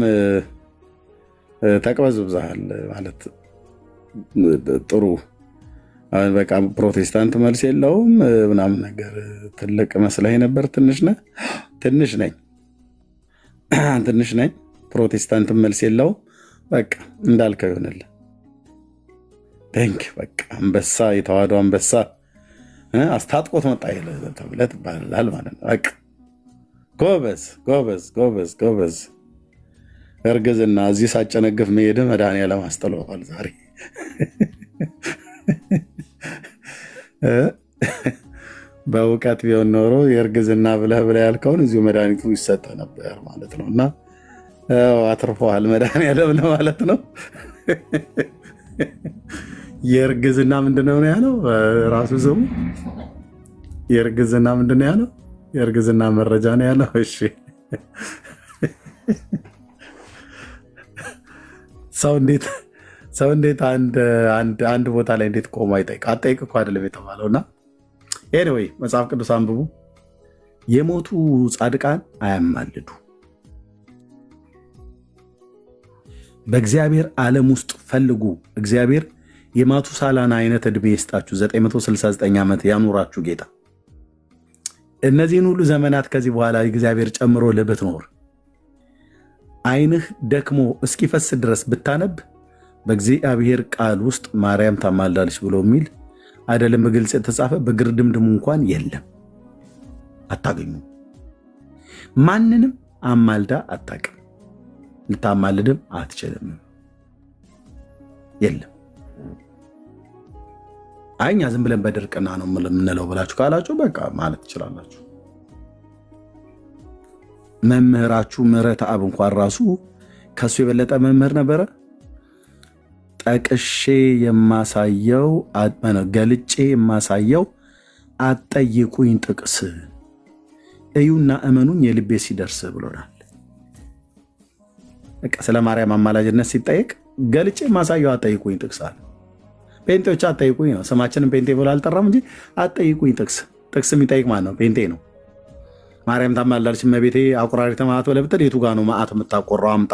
ተቅበዝብዛሃል ማለት ጥሩ። በቃ ፕሮቴስታንት መልስ የለውም ምናምን ነገር ትልቅ መስለህ ነበር። ትንሽ ነኝ። ፕሮቴስታንት መልስ የለውም። በቃ እንዳልከው ይሆንልህ። ቴንክ በቃ አንበሳ፣ የተዋህዶ አንበሳ አስታጥቆት መጣ ተብለህ ትባላል ማለት ነው። በቃ ጎበዝ። እርግዝና እዚህ ሳጨነግፍ መሄድ መድኃኒዓለም አስጥሎታል ዛሬ። በእውቀት ቢሆን ኖሮ የእርግዝና ብለህ ያልከውን እዚሁ መድኃኒቱ ይሰጠ ነበር ማለት ነው። እና አትርፈዋል መድኃኒዓለም ለማለት ነው። የእርግዝና ምንድነው ነው ያለው ራሱ ስሙ? የእርግዝና ምንድነው ያለው? የእርግዝና መረጃ ነው ያለው። እሺ ሰው እንዴት አንድ ቦታ ላይ እንዴት ቆሞ አይጠይቅ? አጠይቅ እኮ አይደለም የተባለው። እና ኤኒዌይ መጽሐፍ ቅዱስ አንብቡ። የሞቱ ጻድቃን አያማልዱ። በእግዚአብሔር ዓለም ውስጥ ፈልጉ። እግዚአብሔር የማቱሳላን አይነት ዕድሜ ይስጣችሁ፣ 969 ዓመት ያኑራችሁ ጌታ። እነዚህን ሁሉ ዘመናት ከዚህ በኋላ እግዚአብሔር ጨምሮ ብትኖር አይንህ ደክሞ እስኪፈስ ድረስ ብታነብ በእግዚአብሔር ቃል ውስጥ ማርያም ታማልዳለች ብሎ የሚል አይደለም በግልጽ የተጻፈ በግርድምድሙ እንኳን የለም። አታገኙ። ማንንም አማልዳ አታውቅም፣ ልታማልድም አትችልም። የለም። አይኛ ዝም ብለን በድርቅና ነው የምንለው ብላችሁ ካላችሁ በቃ ማለት ትችላላችሁ። መምህራችሁ ምህረት አብ እንኳን ራሱ ከሱ የበለጠ መምህር ነበረ። ጠቅሼ የማሳየው ገልጬ የማሳየው አትጠይቁኝ ጥቅስ እዩና እመኑኝ የልቤ ሲደርስ ብሎናል። በቃ ስለ ማርያም አማላጅነት ሲጠየቅ ገልጬ የማሳየው አትጠይቁኝ ጥቅስ አለ። ጴንጤዎች አትጠይቁኝ ነው። ስማችንን ጴንጤ ብሎ አልጠራም እንጂ አትጠይቁኝ ጥቅስ የሚጠይቅ ማን ነው? ጴንጤ ነው። ማርያም ታማልዳለች እመቤቴ አቁራሪተ መዓት ብለህ የቱ ጋ ነው መዓት የምታቆራው? አምጣ፣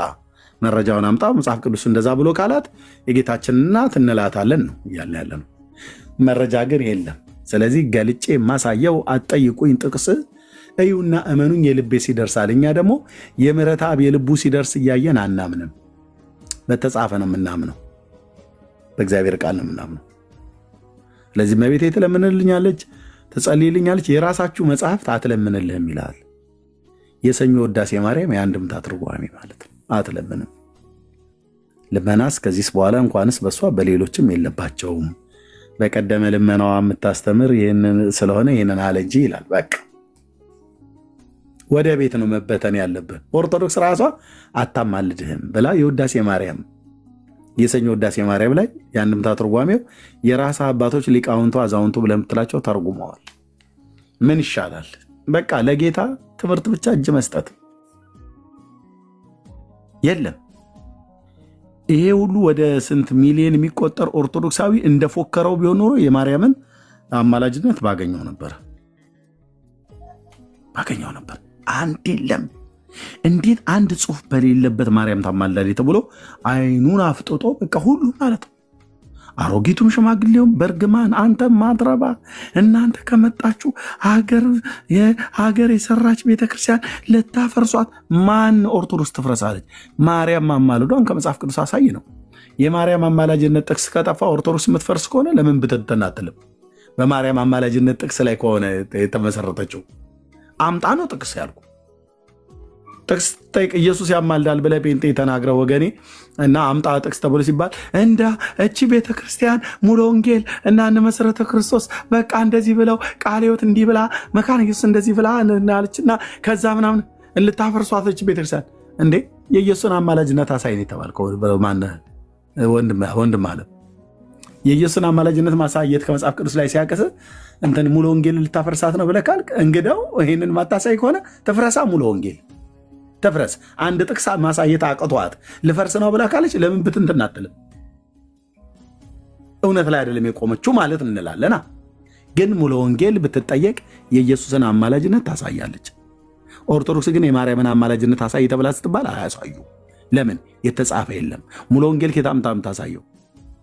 መረጃውን አምጣ። መጽሐፍ ቅዱስ እንደዛ ብሎ ካላት የጌታችን እናት እንላታለን ነው እያለ ያለ ነው። መረጃ ግን የለም። ስለዚህ ገልጬ የማሳየው አትጠይቁኝ ጥቅስ እዩና እመኑኝ የልቤ ሲደርሳል። እኛ ደግሞ የምህረት አብ የልቡ ሲደርስ እያየን አናምንም። በተጻፈ ነው የምናምነው፣ በእግዚአብሔር ቃል ነው የምናምነው። ስለዚህ እመቤቴ ትለምንልኛለች፣ ትጸልይልኛለች። የራሳችሁ መጽሐፍት አትለምንልህም ይላል። የሰኞ ውዳሴ ማርያም የአንድምታ ትርጓሜ ማለት ነው። አትለምንም። ልመናስ ከዚህስ በኋላ እንኳንስ በእሷ በሌሎችም የለባቸውም። በቀደመ ልመናዋ የምታስተምር ይህንን ስለሆነ ይህንን አለ እንጂ ይላል። በቃ ወደ ቤት ነው መበተን ያለብህ። ኦርቶዶክስ ራሷ አታማልድህም ብላ የውዳሴ ማርያም የሰኞ ውዳሴ ማርያም ላይ የአንድምታ ትርጓሜው የራስ አባቶች ሊቃውንቱ አዛውንቱ ብለህ የምትላቸው ተርጉመዋል። ምን ይሻላል? በቃ ለጌታ ትምህርት ብቻ እጅ መስጠት የለም። ይሄ ሁሉ ወደ ስንት ሚሊዮን የሚቆጠር ኦርቶዶክሳዊ እንደፎከረው ቢሆን ኖሮ የማርያምን አማላጅነት ባገኘው ነበር። አንድ የለም። እንዴት አንድ ጽሑፍ በሌለበት ማርያም ታማልዳለች ተብሎ አይኑን አፍጥጦ በቃ ሁሉ ማለት ነው። አሮጊቱም ሽማግሌውም በእርግማን አንተ ማትረባ እናንተ ከመጣችሁ ሀገር የሰራች ቤተክርስቲያን ልታፈርሷት ማን ኦርቶዶክስ ትፍረሳለች? ማርያም ማማልዷን ከመጽሐፍ ቅዱስ አሳይ ነው። የማርያም አማላጅነት ጥቅስ ከጠፋ ኦርቶዶክስ የምትፈርስ ከሆነ ለምን ብትንትን አትልም? በማርያም አማላጅነት ጥቅስ ላይ ከሆነ የተመሰረተችው አምጣ ነው ጥቅስ ያልኩ። ጥቅስ ጠይቅ ኢየሱስ ያማልዳል ብለህ ጴንጤ ተናግረህ ወገኔ እና አምጣ ጥቅስ ተብሎ ሲባል እንደ እቺ ቤተክርስቲያን ሙሉ ወንጌል እና መሰረተ ክርስቶስ በቃ እንደዚህ ብለው ቃለ ሕይወት እንዲህ ብላ መካነ ኢየሱስ እንደዚህ ብላ እናለችና ከዛ ምናምን ልታፈርሷት እቺ ቤተክርስቲያን እንዴ የኢየሱስን አማላጅነት አሳይን የተባልከው ማነህ? ወንድም አለ የኢየሱስን አማላጅነት ማሳየት ከመጽሐፍ ቅዱስ ላይ ሲያቀስ እንትን ሙሉ ወንጌል ልታፈርሳት ነው ብለህ ካልክ እንግዳው ይህንን ማታሳይ ከሆነ ትፍረሳ። ሙሉ ወንጌል ትፍረስ። አንድ ጥቅስ ማሳየት አቅቷት ልፈርስ ነው ብለህ ካለች ለምን ብትንትን አትልም? እውነት ላይ አይደለም የቆመችው ማለት እንላለና። ግን ሙሉ ወንጌል ብትጠየቅ የኢየሱስን አማላጅነት ታሳያለች። ኦርቶዶክስ ግን የማርያምን አማላጅነት አሳይ ተብላ ስትባል አያሳዩ። ለምን? የተጻፈ የለም። ሙሉ ወንጌል ከታምታም ታሳየው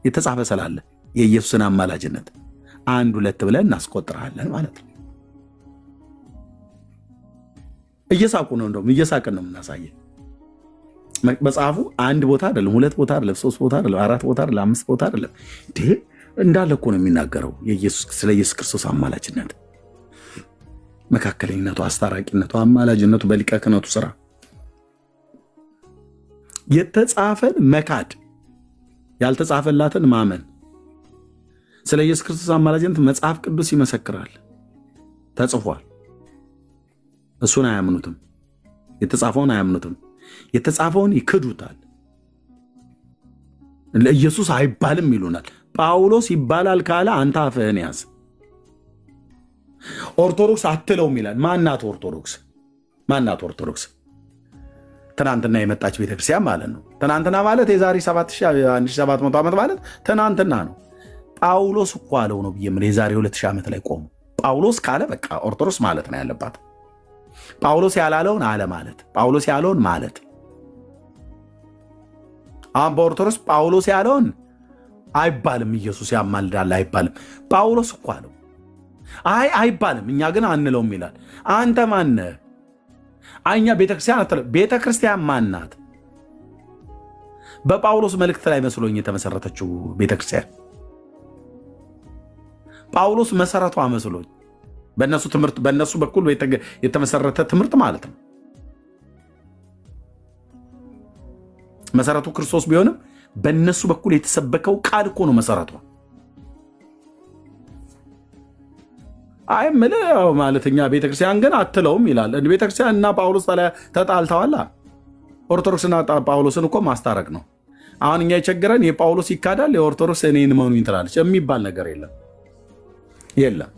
የተጻፈ ስላለ የኢየሱስን አማላጅነት አንድ ሁለት ብለን እናስቆጥራለን ማለት ነው። እየሳቁ ነው፣ እንደውም እየሳቅን ነው የምናሳየን። መጽሐፉ አንድ ቦታ አይደለም፣ ሁለት ቦታ አይደለም፣ ሶስት ቦታ አይደለም፣ አራት ቦታ አይደለም፣ አምስት ቦታ አይደለም። እንዳለ እኮ ነው የሚናገረው ስለ ኢየሱስ ክርስቶስ አማላጅነት፣ መካከለኝነቱ፣ አስታራቂነቱ፣ አማላጅነቱ በሊቀ ክህነቱ ስራ የተጻፈን መካድ ያልተጻፈላትን ማመን። ስለ ኢየሱስ ክርስቶስ አማላጅነት መጽሐፍ ቅዱስ ይመሰክራል፣ ተጽፏል። እሱን አያምኑትም፣ የተጻፈውን አያምኑትም። የተጻፈውን ይክዱታል። ለኢየሱስ አይባልም ይሉናል። ጳውሎስ ይባላል ካለ አንተ አፍህን ያዝ። ኦርቶዶክስ አትለውም ይላል። ማናት ኦርቶዶክስ? ማናት ኦርቶዶክስ? ትናንትና የመጣች ቤተክርስቲያን ማለት ነው። ትናንትና ማለት የዛሬ 1700 ዓመት ማለት ትናንትና ነው። ጳውሎስ እኮ አለው ነው ብዬ የዛሬ 2000 ዓመት ላይ ቆሙ። ጳውሎስ ካለ በቃ ኦርቶዶክስ ማለት ነው ያለባት። ጳውሎስ ያላለውን አለ ማለት፣ ጳውሎስ ያለውን ማለት። አሁን በኦርቶዶክስ ጳውሎስ ያለውን አይባልም። ኢየሱስ ያማልዳል አይባልም። ጳውሎስ እኮ አለው አይባልም፣ እኛ ግን አንለውም ይላል። አንተ ማነህ? እኛ ቤተክርስቲያን አትለው። ቤተክርስቲያን ማናት? በጳውሎስ መልእክት ላይ መስሎኝ የተመሰረተችው ቤተክርስቲያን ጳውሎስ መሰረቷ መስሎኝ በእነሱ ትምህርት በእነሱ በኩል የተመሰረተ ትምህርት ማለት ነው። መሰረቱ ክርስቶስ ቢሆንም በእነሱ በኩል የተሰበከው ቃል እኮ ነው መሰረቷ። ማለትኛ ቤተክርስቲያን ግን አትለውም ይላል። ቤተክርስቲያን እና ጳውሎስ ተጣልተዋል። ኦርቶዶክስና ጳውሎስን እኮ ማስታረቅ ነው። አሁን እኛ የቸገረን የጳውሎስ ይካዳል፣ የኦርቶዶክስ እኔን መኑኝ ትላለች የሚባል ነገር የለም።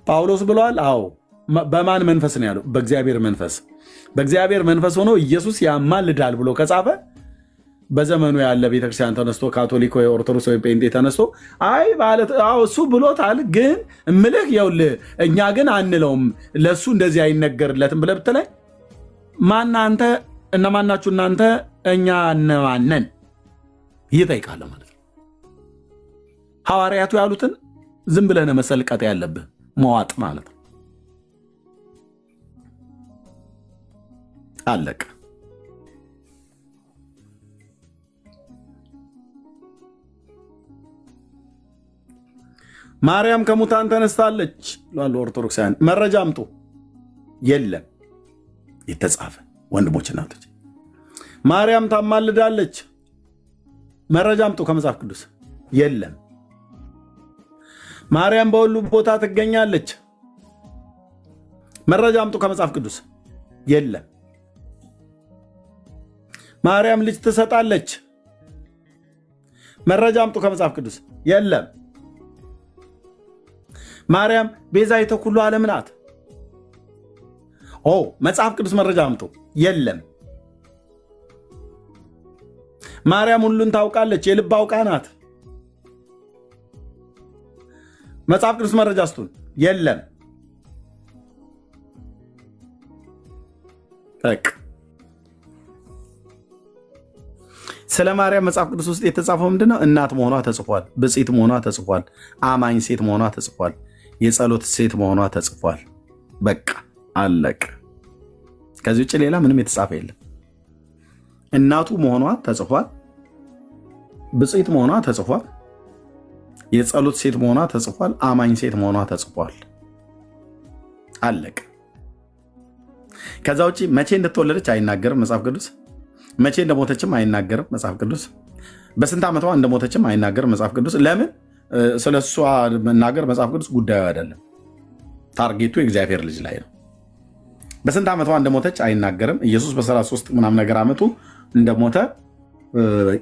ጳውሎስ ብለዋል። አዎ በማን መንፈስ ነው ያለው? በእግዚአብሔር መንፈስ። በእግዚአብሔር መንፈስ ሆኖ ኢየሱስ ያማልዳል ብሎ ከጻፈ በዘመኑ ያለ ቤተክርስቲያን ተነስቶ ካቶሊክ ወይ ኦርቶዶክስ ወይ ጴንጤ ተነስቶ አይ ማለት እሱ ብሎታል፣ ግን እምልህ ይኸውልህ እኛ ግን አንለውም፣ ለእሱ እንደዚህ አይነገርለትም ብለህ ብትለኝ ማናንተ እነማናችሁ እናንተ እኛ እነማነን ይጠይቃል ማለት ነው። ሐዋርያቱ ያሉትን ዝም ብለህ መሰልቀጥ ያለብህ መዋጥ ማለት ነው። አለቀ። ማርያም ከሙታን ተነስታለች ላሉ ኦርቶዶክሳውያን መረጃ አምጡ። የለም የተጻፈ ወንድሞች እናቶች፣ ማርያም ታማልዳለች መረጃ አምጡ ከመጽሐፍ ቅዱስ። የለም። ማርያም በሁሉ ቦታ ትገኛለች መረጃ አምጡ ከመጽሐፍ ቅዱስ። የለም። ማርያም ልጅ ትሰጣለች መረጃ አምጡ ከመጽሐፍ ቅዱስ። የለም። ማርያም ቤዛይተ ኩሉ ዓለም ናት። መጽሐፍ ቅዱስ መረጃ አምጡ። የለም። ማርያም ሁሉን ታውቃለች፣ የልብ አውቃ ናት። መጽሐፍ ቅዱስ መረጃ ስጡን። የለም። ስለ ማርያም መጽሐፍ ቅዱስ ውስጥ የተጻፈው ምንድነው? እናት መሆኗ ተጽፏል። ብፅዕት መሆኗ ተጽፏል። አማኝ ሴት መሆኗ ተጽፏል። የጸሎት ሴት መሆኗ ተጽፏል። በቃ አለቀ። ከዚህ ውጭ ሌላ ምንም የተጻፈ የለም። እናቱ መሆኗ ተጽፏል። ብፅዕት መሆኗ ተጽፏል። የጸሎት ሴት መሆኗ ተጽፏል። አማኝ ሴት መሆኗ ተጽፏል። አለቀ። ከዛ ውጭ መቼ እንደተወለደች አይናገርም መጽሐፍ ቅዱስ። መቼ እንደሞተችም አይናገርም መጽሐፍ ቅዱስ። በስንት ዓመቷ እንደሞተችም አይናገርም መጽሐፍ ቅዱስ። ለምን? ስለ እሷ መናገር መጽሐፍ ቅዱስ ጉዳዩ አይደለም። ታርጌቱ የእግዚአብሔር ልጅ ላይ ነው። በስንት ዓመቷ እንደሞተች አይናገርም። ኢየሱስ በ33 ምናምን ነገር ዓመቱ እንደሞተ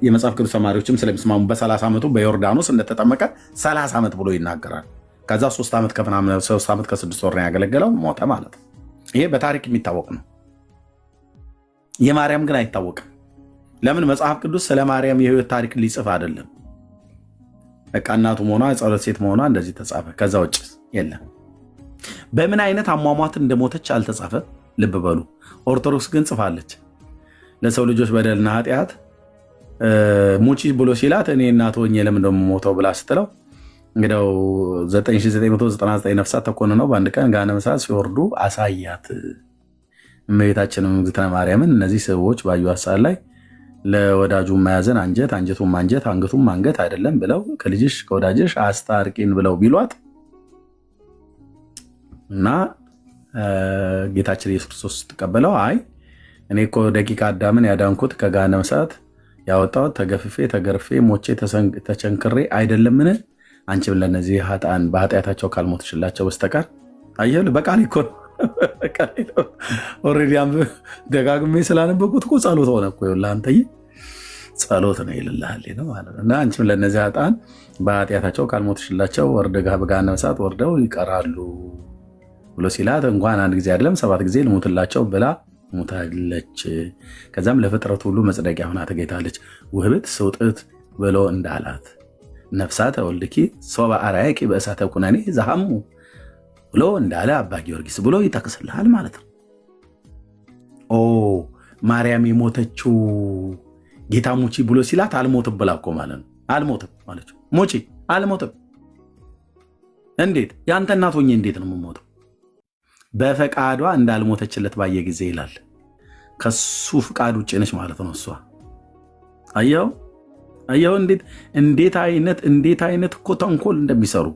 የመጽሐፍ ቅዱስ ተማሪዎችም ስለሚስማሙ በ30 ዓመቱ በዮርዳኖስ እንደተጠመቀ 30 ዓመት ብሎ ይናገራል። ከዛ 3 ዓመት ከ6 ወር ያገለገለው ሞተ ማለት ነው። ይሄ በታሪክ የሚታወቅ ነው። የማርያም ግን አይታወቅም። ለምን? መጽሐፍ ቅዱስ ስለ ማርያም የህይወት ታሪክ ሊጽፍ አይደለም። በቃ እናቱ መሆኗ የጸሎት ሴት መሆኗ እንደዚህ ተጻፈ። ከዛ ውጭ የለም። በምን አይነት አሟሟት እንደሞተች አልተጻፈም። ልብ በሉ። ኦርቶዶክስ ግን ጽፋለች። ለሰው ልጆች በደልና ኃጢአት ሙቺ ብሎ ሲላት እኔ እናት ሆኜ ለምን እንደምሞተው ብላ ስትለው እንግዲያው 9999 ነፍሳት ተኮንነው በአንድ ቀን ገሃነመ እሳት ሲወርዱ አሳያት። እመቤታችንም እግዝእትነ ማርያምን እነዚህ ሰዎች ባዩት ሰዓት ላይ ለወዳጁ ማያዘን አንጀት፣ አንጀቱም አንጀት፣ አንገቱም አንገት አይደለም ብለው ከልጅሽ ከወዳጅሽ አስታርቂን ብለው ቢሏት እና ጌታችን ኢየሱስ ክርስቶስ ተቀበለው አይ እኔ እኮ ደቂቀ አዳምን ያዳንኩት ከገሃነመ እሳት ያወጣሁት ተገፍፌ ተገርፌ ሞቼ ተቸንክሬ አይደለምን? አንቺም ለነዚህ ኃጥአን በኃጢአታቸው ካልሞትሽላቸው በስተቀር አየህ፣ በቃል እኮ ኦልሬዲ ደጋግሜ ስላነበብኩት እኮ ጸሎት ሆነ እኮ ለአንተዬ ጸሎት ነው ይልልሃል ነው ማለት ነው። እና አንቺም ለነዚህ ኃጥአን በኃጢአታቸው ካልሞትሽላቸው በገሃነመ እሳት ወርደው ይቀራሉ ብሎ ሲላት እንኳን አንድ ጊዜ አይደለም 7 ጊዜ ልሙትላቸው ብላ ሙታለች። ከዛም ለፍጥረት ሁሉ መጽደቂያ ሆና ተገኝታለች። ውህብት ስውጥት ብሎ እንዳላት ነፍሳተ ወልድኪ ሶበ አርአያኪ በእሳተ ኩነኔ ዘሐሙ ብሎ እንዳለ አባ ጊዮርጊስ ብሎ ይጠቅስልሃል ማለት ነው። ማርያም የሞተችው ጌታ ሙቺ ብሎ ሲላት አልሞትም ብላ እኮ ማለት ነው። አልሞትም ማለች ሙቺ አልሞትም። እንዴት ያንተ እናት ሆኜ እንዴት ነው የምሞተው? በፈቃዷ እንዳልሞተችለት ባየ ጊዜ ይላል። ከሱ ፍቃድ ውጭ ነች ማለት ነው እሷ። አየው እንዴት አይነት እኮ ተንኮል እንደሚሰሩ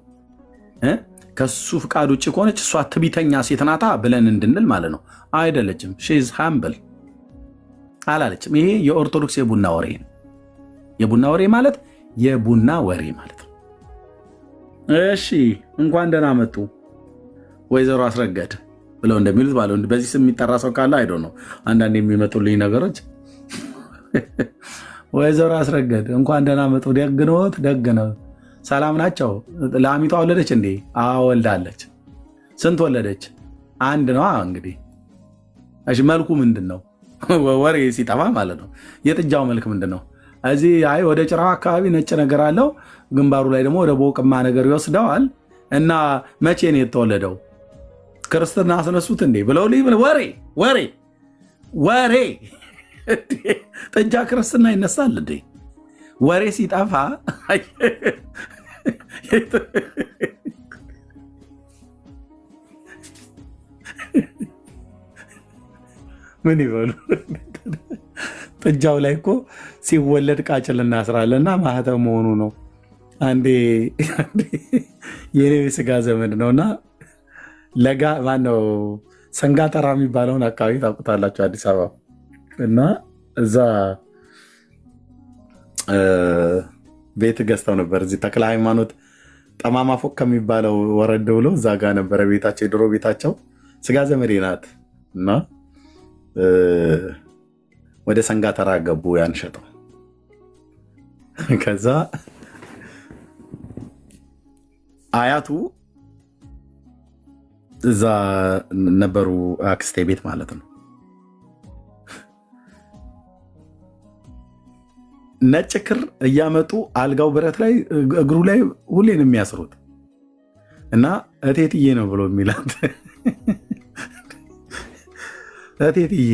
ከሱ ፍቃድ ውጭ ከሆነች እሷ ትቢተኛ ሴት ናታ ብለን እንድንል ማለት ነው። አይደለችም። ሺዝ ሃምብል አላለችም። ይሄ የኦርቶዶክስ የቡና ወሬ ነው። የቡና ወሬ ማለት የቡና ወሬ ማለት ነው። እሺ እንኳን ደህና መጡ ወይዘሮ አስረገድ ብለው እንደሚሉት ባለው በዚህ ስም የሚጠራ ሰው ካለ አይዶ ነው። አንዳንድ የሚመጡልኝ ነገሮች ወይዘሮ አስረገድ እንኳን ደህና መጡ። ደግነዎት? ደግ ነው። ሰላም ናቸው? ላሚቷ ወለደች እንዴ? አዎ ወልዳለች። ስንት ወለደች? አንድ ነው እንግዲህ። እሺ መልኩ ምንድን ነው? ወሬ ሲጠፋ ማለት ነው። የጥጃው መልክ ምንድን ነው? እዚህ አይ ወደ ጭራው አካባቢ ነጭ ነገር አለው፣ ግንባሩ ላይ ደግሞ ወደ ቦቅማ ነገር ይወስደዋል። እና መቼ ነው የተወለደው? ክርስትና አስነሱት እንዴ ብለው ወሬ ጥጃ ክርስትና ይነሳል እንዴ? ወሬ ሲጠፋ ምን ይበሉ? ጥጃው ላይ እኮ ሲወለድ ቃጭል እናስራለና ማህተም መሆኑ ነው። አንዴ የኔ ስጋ ዘመድ ነውና ለጋ ማነው ሰንጋተራ የሚባለውን አካባቢ ታውቁታላችሁ? አዲስ አበባ እና እዛ ቤት ገዝተው ነበር። እዚህ ተክለ ሃይማኖት ጠማማ ፎቅ ከሚባለው ወረድ ብሎ እዛ ጋር ነበረ ቤታቸው፣ የድሮ ቤታቸው። ስጋ ዘመዴ ናት እና ወደ ሰንጋተራ ገቡ ያን ሸጠው። ከዛ አያቱ እዛ ነበሩ፣ አክስቴ ቤት ማለት ነው። ነጭ ክር እያመጡ አልጋው ብረት ላይ እግሩ ላይ ሁሌን የሚያስሩት እና እቴትዬ ነው ብሎ የሚላት እቴትዬ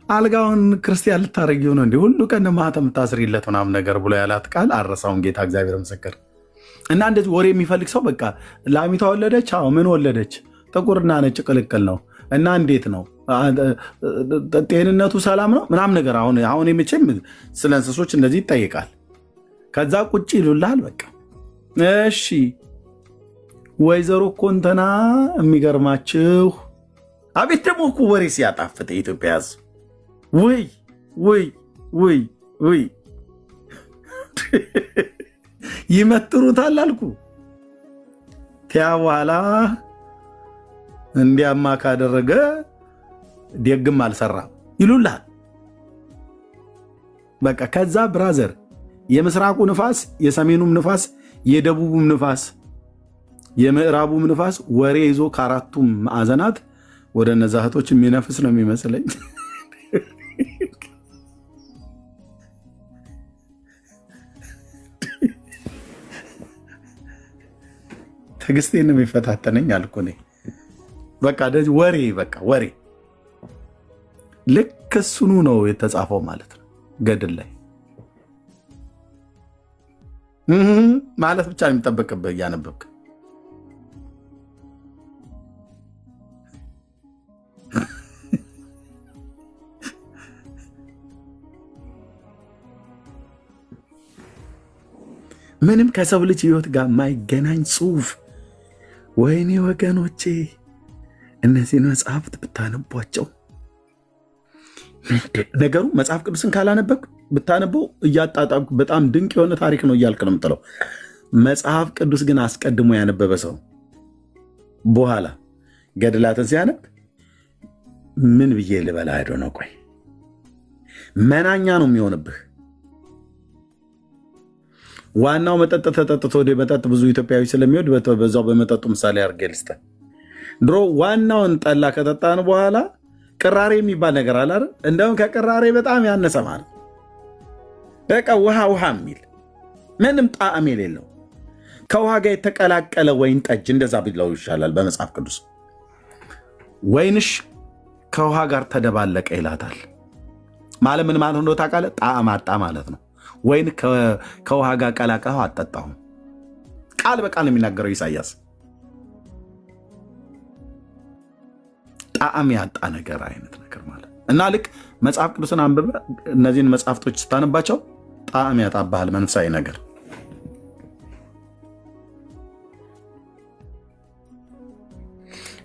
አልጋውን ክርስቲያን ልታረጊው ነው እንዲ ሁሉ ቀን ማህተም የምታስሪለት ምናምን ነገር ብሎ ያላት ቃል አረሳውን ጌታ እግዚአብሔር ምስክር። እና እንደዚህ ወሬ የሚፈልግ ሰው በቃ ላሚቷ ወለደች። አዎ ምን ወለደች? ጥቁርና ነጭ ቅልቅል ነው። እና እንዴት ነው ጤንነቱ ሰላም ነው ምናምን ነገር። አሁን መቼም ስለ እንስሶች እንደዚህ ይጠይቃል። ከዛ ቁጭ ይሉልሃል በቃ። እሺ ወይዘሮ እኮ እንትና የሚገርማችሁ አቤት ደግሞ እኮ ወሬ ሲያጣፍጥ የኢትዮጵያ ሕዝብ ውይ ይመትሩታል አልኩ። ቲያ በኋላ እንዲያማ ካደረገ ደግም አልሰራም ይሉልሃል በቃ። ከዛ ብራዘር የምስራቁ ንፋስ፣ የሰሜኑም ንፋስ፣ የደቡቡም ንፋስ፣ የምዕራቡም ንፋስ ወሬ ይዞ ከአራቱም ማዕዘናት ወደ እነዛ እህቶች የሚነፍስ ነው የሚመስለኝ። ትዕግስቴን የሚፈታተነኝ አልኩ እኔ። በቃ እንደዚህ ወሬ ልክ እሱኑ ነው የተጻፈው ማለት ነው ገድል ላይ ማለት ብቻ የሚጠበቅብህ እያነበብክ ምንም ከሰው ልጅ ህይወት ጋር የማይገናኝ ጽሁፍ። ወይኔ ወገኖቼ እነዚህን መጽሐፍት ብታነቧቸው ነገሩ መጽሐፍ ቅዱስን ካላነበብክ ብታነበው እያጣጣምኩ በጣም ድንቅ የሆነ ታሪክ ነው እያልክ ነው የምጥለው። መጽሐፍ ቅዱስ ግን አስቀድሞ ያነበበ ሰው በኋላ ገድላትን ሲያነብ ምን ብዬ ልበላ አይዶ ነው። ቆይ መናኛ ነው የሚሆንብህ። ዋናው መጠጥ ተጠጥቶ ወደ መጠጥ ብዙ ኢትዮጵያዊ ስለሚወድ በዛው በመጠጡ ምሳሌ አድርጌ ልስጥህ። ድሮ ዋናውን ጠላ ከጠጣን በኋላ ቅራሬ የሚባል ነገር አለ አይደል? እንደውም ከቅራሬ በጣም ያነሰ ማለት በቃ ውሃ የሚል ምንም ጣዕም የሌለው ከውሃ ጋር የተቀላቀለ ወይን ጠጅ እንደዛ ቢለው ይሻላል። በመጽሐፍ ቅዱስ ወይንሽ ከውሃ ጋር ተደባለቀ ይላታል። ማለት ምን ማለት ነው ታውቃለህ? ጣዕም አጣ ማለት ነው። ወይን ከውሃ ጋር ቀላቅለው አጠጣሁም። ቃል በቃል የሚናገረው ኢሳያስ ጣዕም ያጣ ነገር አይነት ነገር ማለት እና ልክ መጽሐፍ ቅዱስን አንብበ እነዚህን መጽሐፍቶች ስታነባቸው ጣዕም ያጣብሃል መንፈሳዊ ነገር።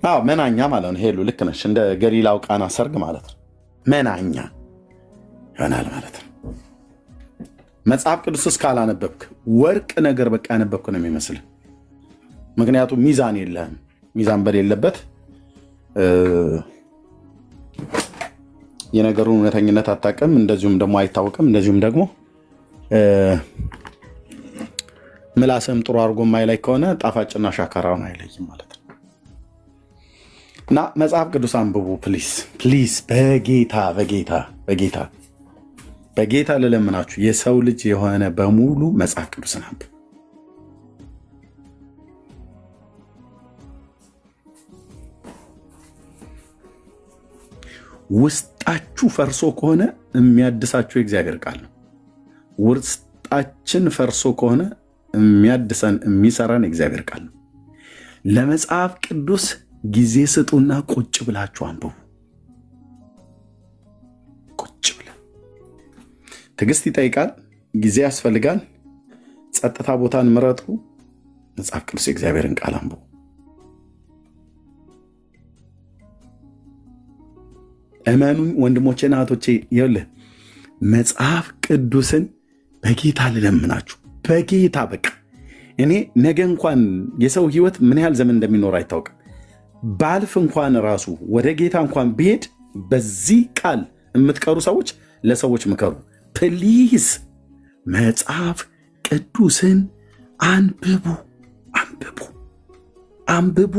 አዎ መናኛ ማለት ነው። ሄሉ ልክ ነሽ። እንደ ገሊላው ቃና ሰርግ ማለት ነው። መናኛ ይሆናል ማለት ነው። መጽሐፍ ቅዱስ እስካላነበብክ ወርቅ ነገር በቃ ያነበብክ ነው የሚመስል። ምክንያቱም ሚዛን የለህም። ሚዛን በሌለበት የነገሩን እውነተኝነት አታውቅም፣ እንደዚሁም ደግሞ አይታወቅም፣ እንደዚሁም ደግሞ ምላስም ጥሩ አድርጎ የማይለይ ከሆነ ጣፋጭና ሻካራውን አይለይም ማለት ነው። እና መጽሐፍ ቅዱስ አንብቡ ፕሊስ ፕሊስ። በጌታ በጌታ በጌታ በጌታ ልለምናችሁ፣ የሰው ልጅ የሆነ በሙሉ መጽሐፍ ቅዱስን አንብቡ። ውስጣችሁ ፈርሶ ከሆነ የሚያድሳችሁ የእግዚአብሔር ቃል ነው። ውስጣችን ፈርሶ ከሆነ የሚያድሰን የሚሰራን የእግዚአብሔር ቃል ነው። ለመጽሐፍ ቅዱስ ጊዜ ስጡና ቁጭ ብላችሁ አንብቡ። ቁጭ ብለን ትዕግስት ይጠይቃል፣ ጊዜ ያስፈልጋል። ጸጥታ ቦታን ምረጡ። መጽሐፍ ቅዱስ የእግዚአብሔርን ቃል አንብቡ። እመኑኝ ወንድሞቼና እህቶቼ፣ ይኸውልህ መጽሐፍ ቅዱስን በጌታ ልለምናችሁ፣ በጌታ በቃ እኔ ነገ እንኳን የሰው ህይወት ምን ያህል ዘመን እንደሚኖር አይታወቅም። ባልፍ እንኳን ራሱ ወደ ጌታ እንኳን ብሄድ በዚህ ቃል የምትቀሩ ሰዎች ለሰዎች ምከሩ ፕሊዝ። መጽሐፍ ቅዱስን አንብቡ አንብቡ አንብቡ።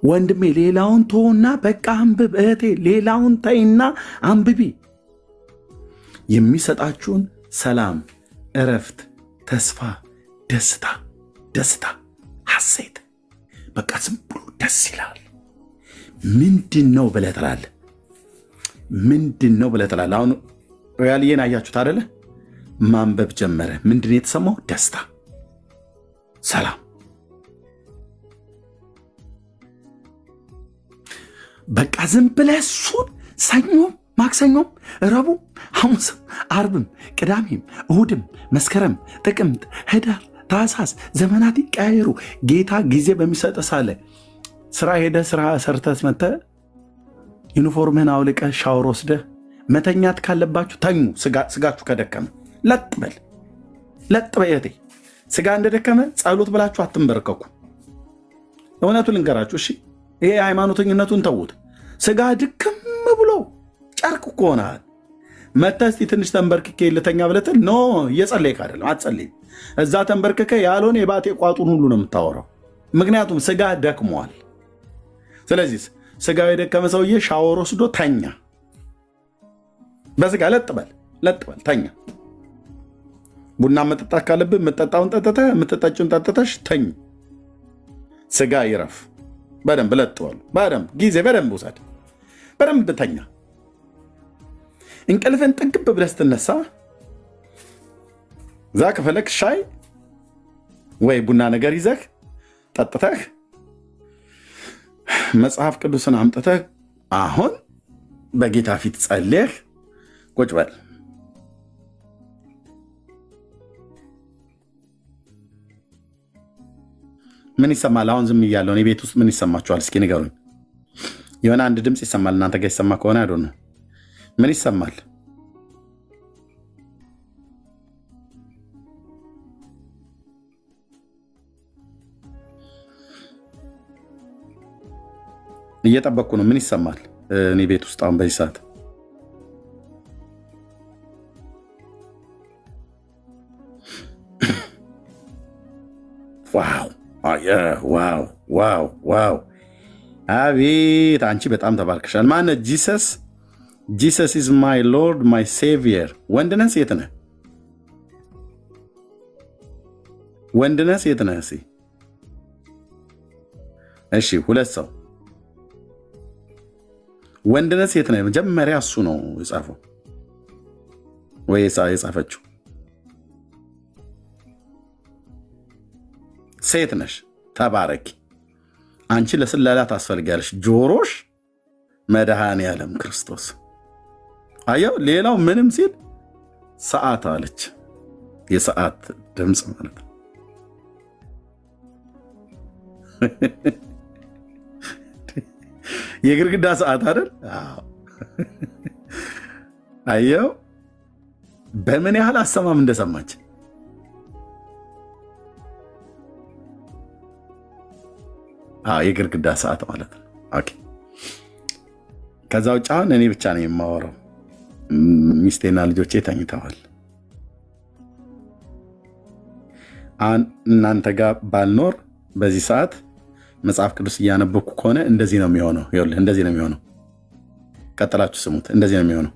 ወንድሜ ሌላውን ተውና በቃ አንብብ። እህቴ ሌላውን ተይና አንብቢ። የሚሰጣችሁን ሰላም፣ እረፍት፣ ተስፋ፣ ደስታ፣ ሐሴት በቃ ዝም ብሎ ደስ ይላል። ምንድን ነው ብለህ ትላለህ? ምንድን ነው ብለህ ትላለህ? አሁን ሮያልዬን አያችሁት አደለ? ማንበብ ጀመረ። ምንድን የተሰማው? ደስታ፣ ሰላም። በቃ ዝም ብለህ እሱን ሰኞም፣ ማክሰኞም፣ ረቡዕ፣ ሐሙስም፣ አርብም፣ ቅዳሜም፣ እሁድም፣ መስከረም፣ ጥቅምት፣ ህዳር፣ ታህሳስ ዘመናት ይቀያየሩ። ጌታ ጊዜ በሚሰጥ ሳለ ስራ ሄደህ ስራ ሰርተህ መጥተህ ዩኒፎርምህን አውልቀህ ሻወር ወስደህ መተኛት ካለባችሁ ተኙ። ስጋችሁ ከደከመ ለጥ በል እህቴ። ስጋ እንደደከመ ጸሎት ብላችሁ አትንበርከኩ። እውነቱን ልንገራችሁ እሺ። ይሄ ሃይማኖተኝነቱን ተዉት። ስጋ ድክም ብሎ ጨርቅ እኮ ሆነሃል። መተህ እስቲ ትንሽ ተንበርክኬ ልተኛ ብለትል ኖ እየጸለይክ አይደለም፣ አትጸልይም። እዛ ተንበርክከ ያልሆነ የባቴ ቋጡን ሁሉ ነው የምታወራው። ምክንያቱም ስጋ ደክሟል። ስለዚህ ስጋው የደከመ ሰውዬ ሻወር ወስዶ ተኛ። በስጋ ለጥ በል ተኛ። ቡና መጠጣት ካለብህ የምጠጣውን ጠጥተህ የምትጠጪውን ጠጥተሽ ተኝ። ስጋ ይረፍ። በደንብ ለጥ በሉ። በደንብ ጊዜ በደንብ ውሰድ። በደንብ ተኛ። እንቅልፍን ጥግብ ብለህ ስትነሳ እዛ ከፈለክ ሻይ ወይ ቡና ነገር ይዘህ ጠጥተህ መጽሐፍ ቅዱስን አምጥተህ አሁን በጌታ ፊት ጸልየህ ቁጭ በል። ምን ይሰማል? አሁን ዝም እያለሁ እኔ ቤት ውስጥ ምን ይሰማችኋል? እስኪ ንገሩኝ። የሆነ አንድ ድምፅ ይሰማል። እናንተ ጋር ይሰማ ከሆነ አይዶ ነው። ምን ይሰማል? እየጠበቅኩ ነው። ምን ይሰማል? እኔ ቤት ውስጥ አሁን በዚህ ሰዓት ዋው! አቤት! አንቺ በጣም ተባርክሻል። ማነው? ጂሰስ ኢዝ ማይ ሎርድ ማይ ሴቪየር። ወንድ ነህ ሴት ነህ? ወንድ ነህ ሴት ነህ? እሺ፣ ሁለት ሰው ወንድነ ሴት ነው? መጀመሪያ እሱ ነው የጻፈው ወይ የጻፈችው? ሴት ነሽ፣ ተባረኪ። አንቺ ለስለላ ታስፈልጊያለሽ። ጆሮሽ መድኃኔ ዓለም ክርስቶስ። አየው፣ ሌላው ምንም ሲል ሰዓት አለች። የሰዓት ድምፅ ማለት ነው። የግድግዳ ሰዓት አይደል? አየው በምን ያህል አሰማም እንደሰማች። የግድግዳ ሰዓት ማለት ነው። ኦኬ። ከዛ ውጭ አሁን እኔ ብቻ ነው የማወራው። ሚስቴና ልጆቼ ተኝተዋል። እናንተ ጋር ባልኖር በዚህ ሰዓት መጽሐፍ ቅዱስ እያነበብኩ ከሆነ እንደዚህ ነው የሚሆነው። ይኸውልህ እንደዚህ ነው የሚሆነው። ቀጥላችሁ ስሙት። እንደዚህ ነው የሚሆነው።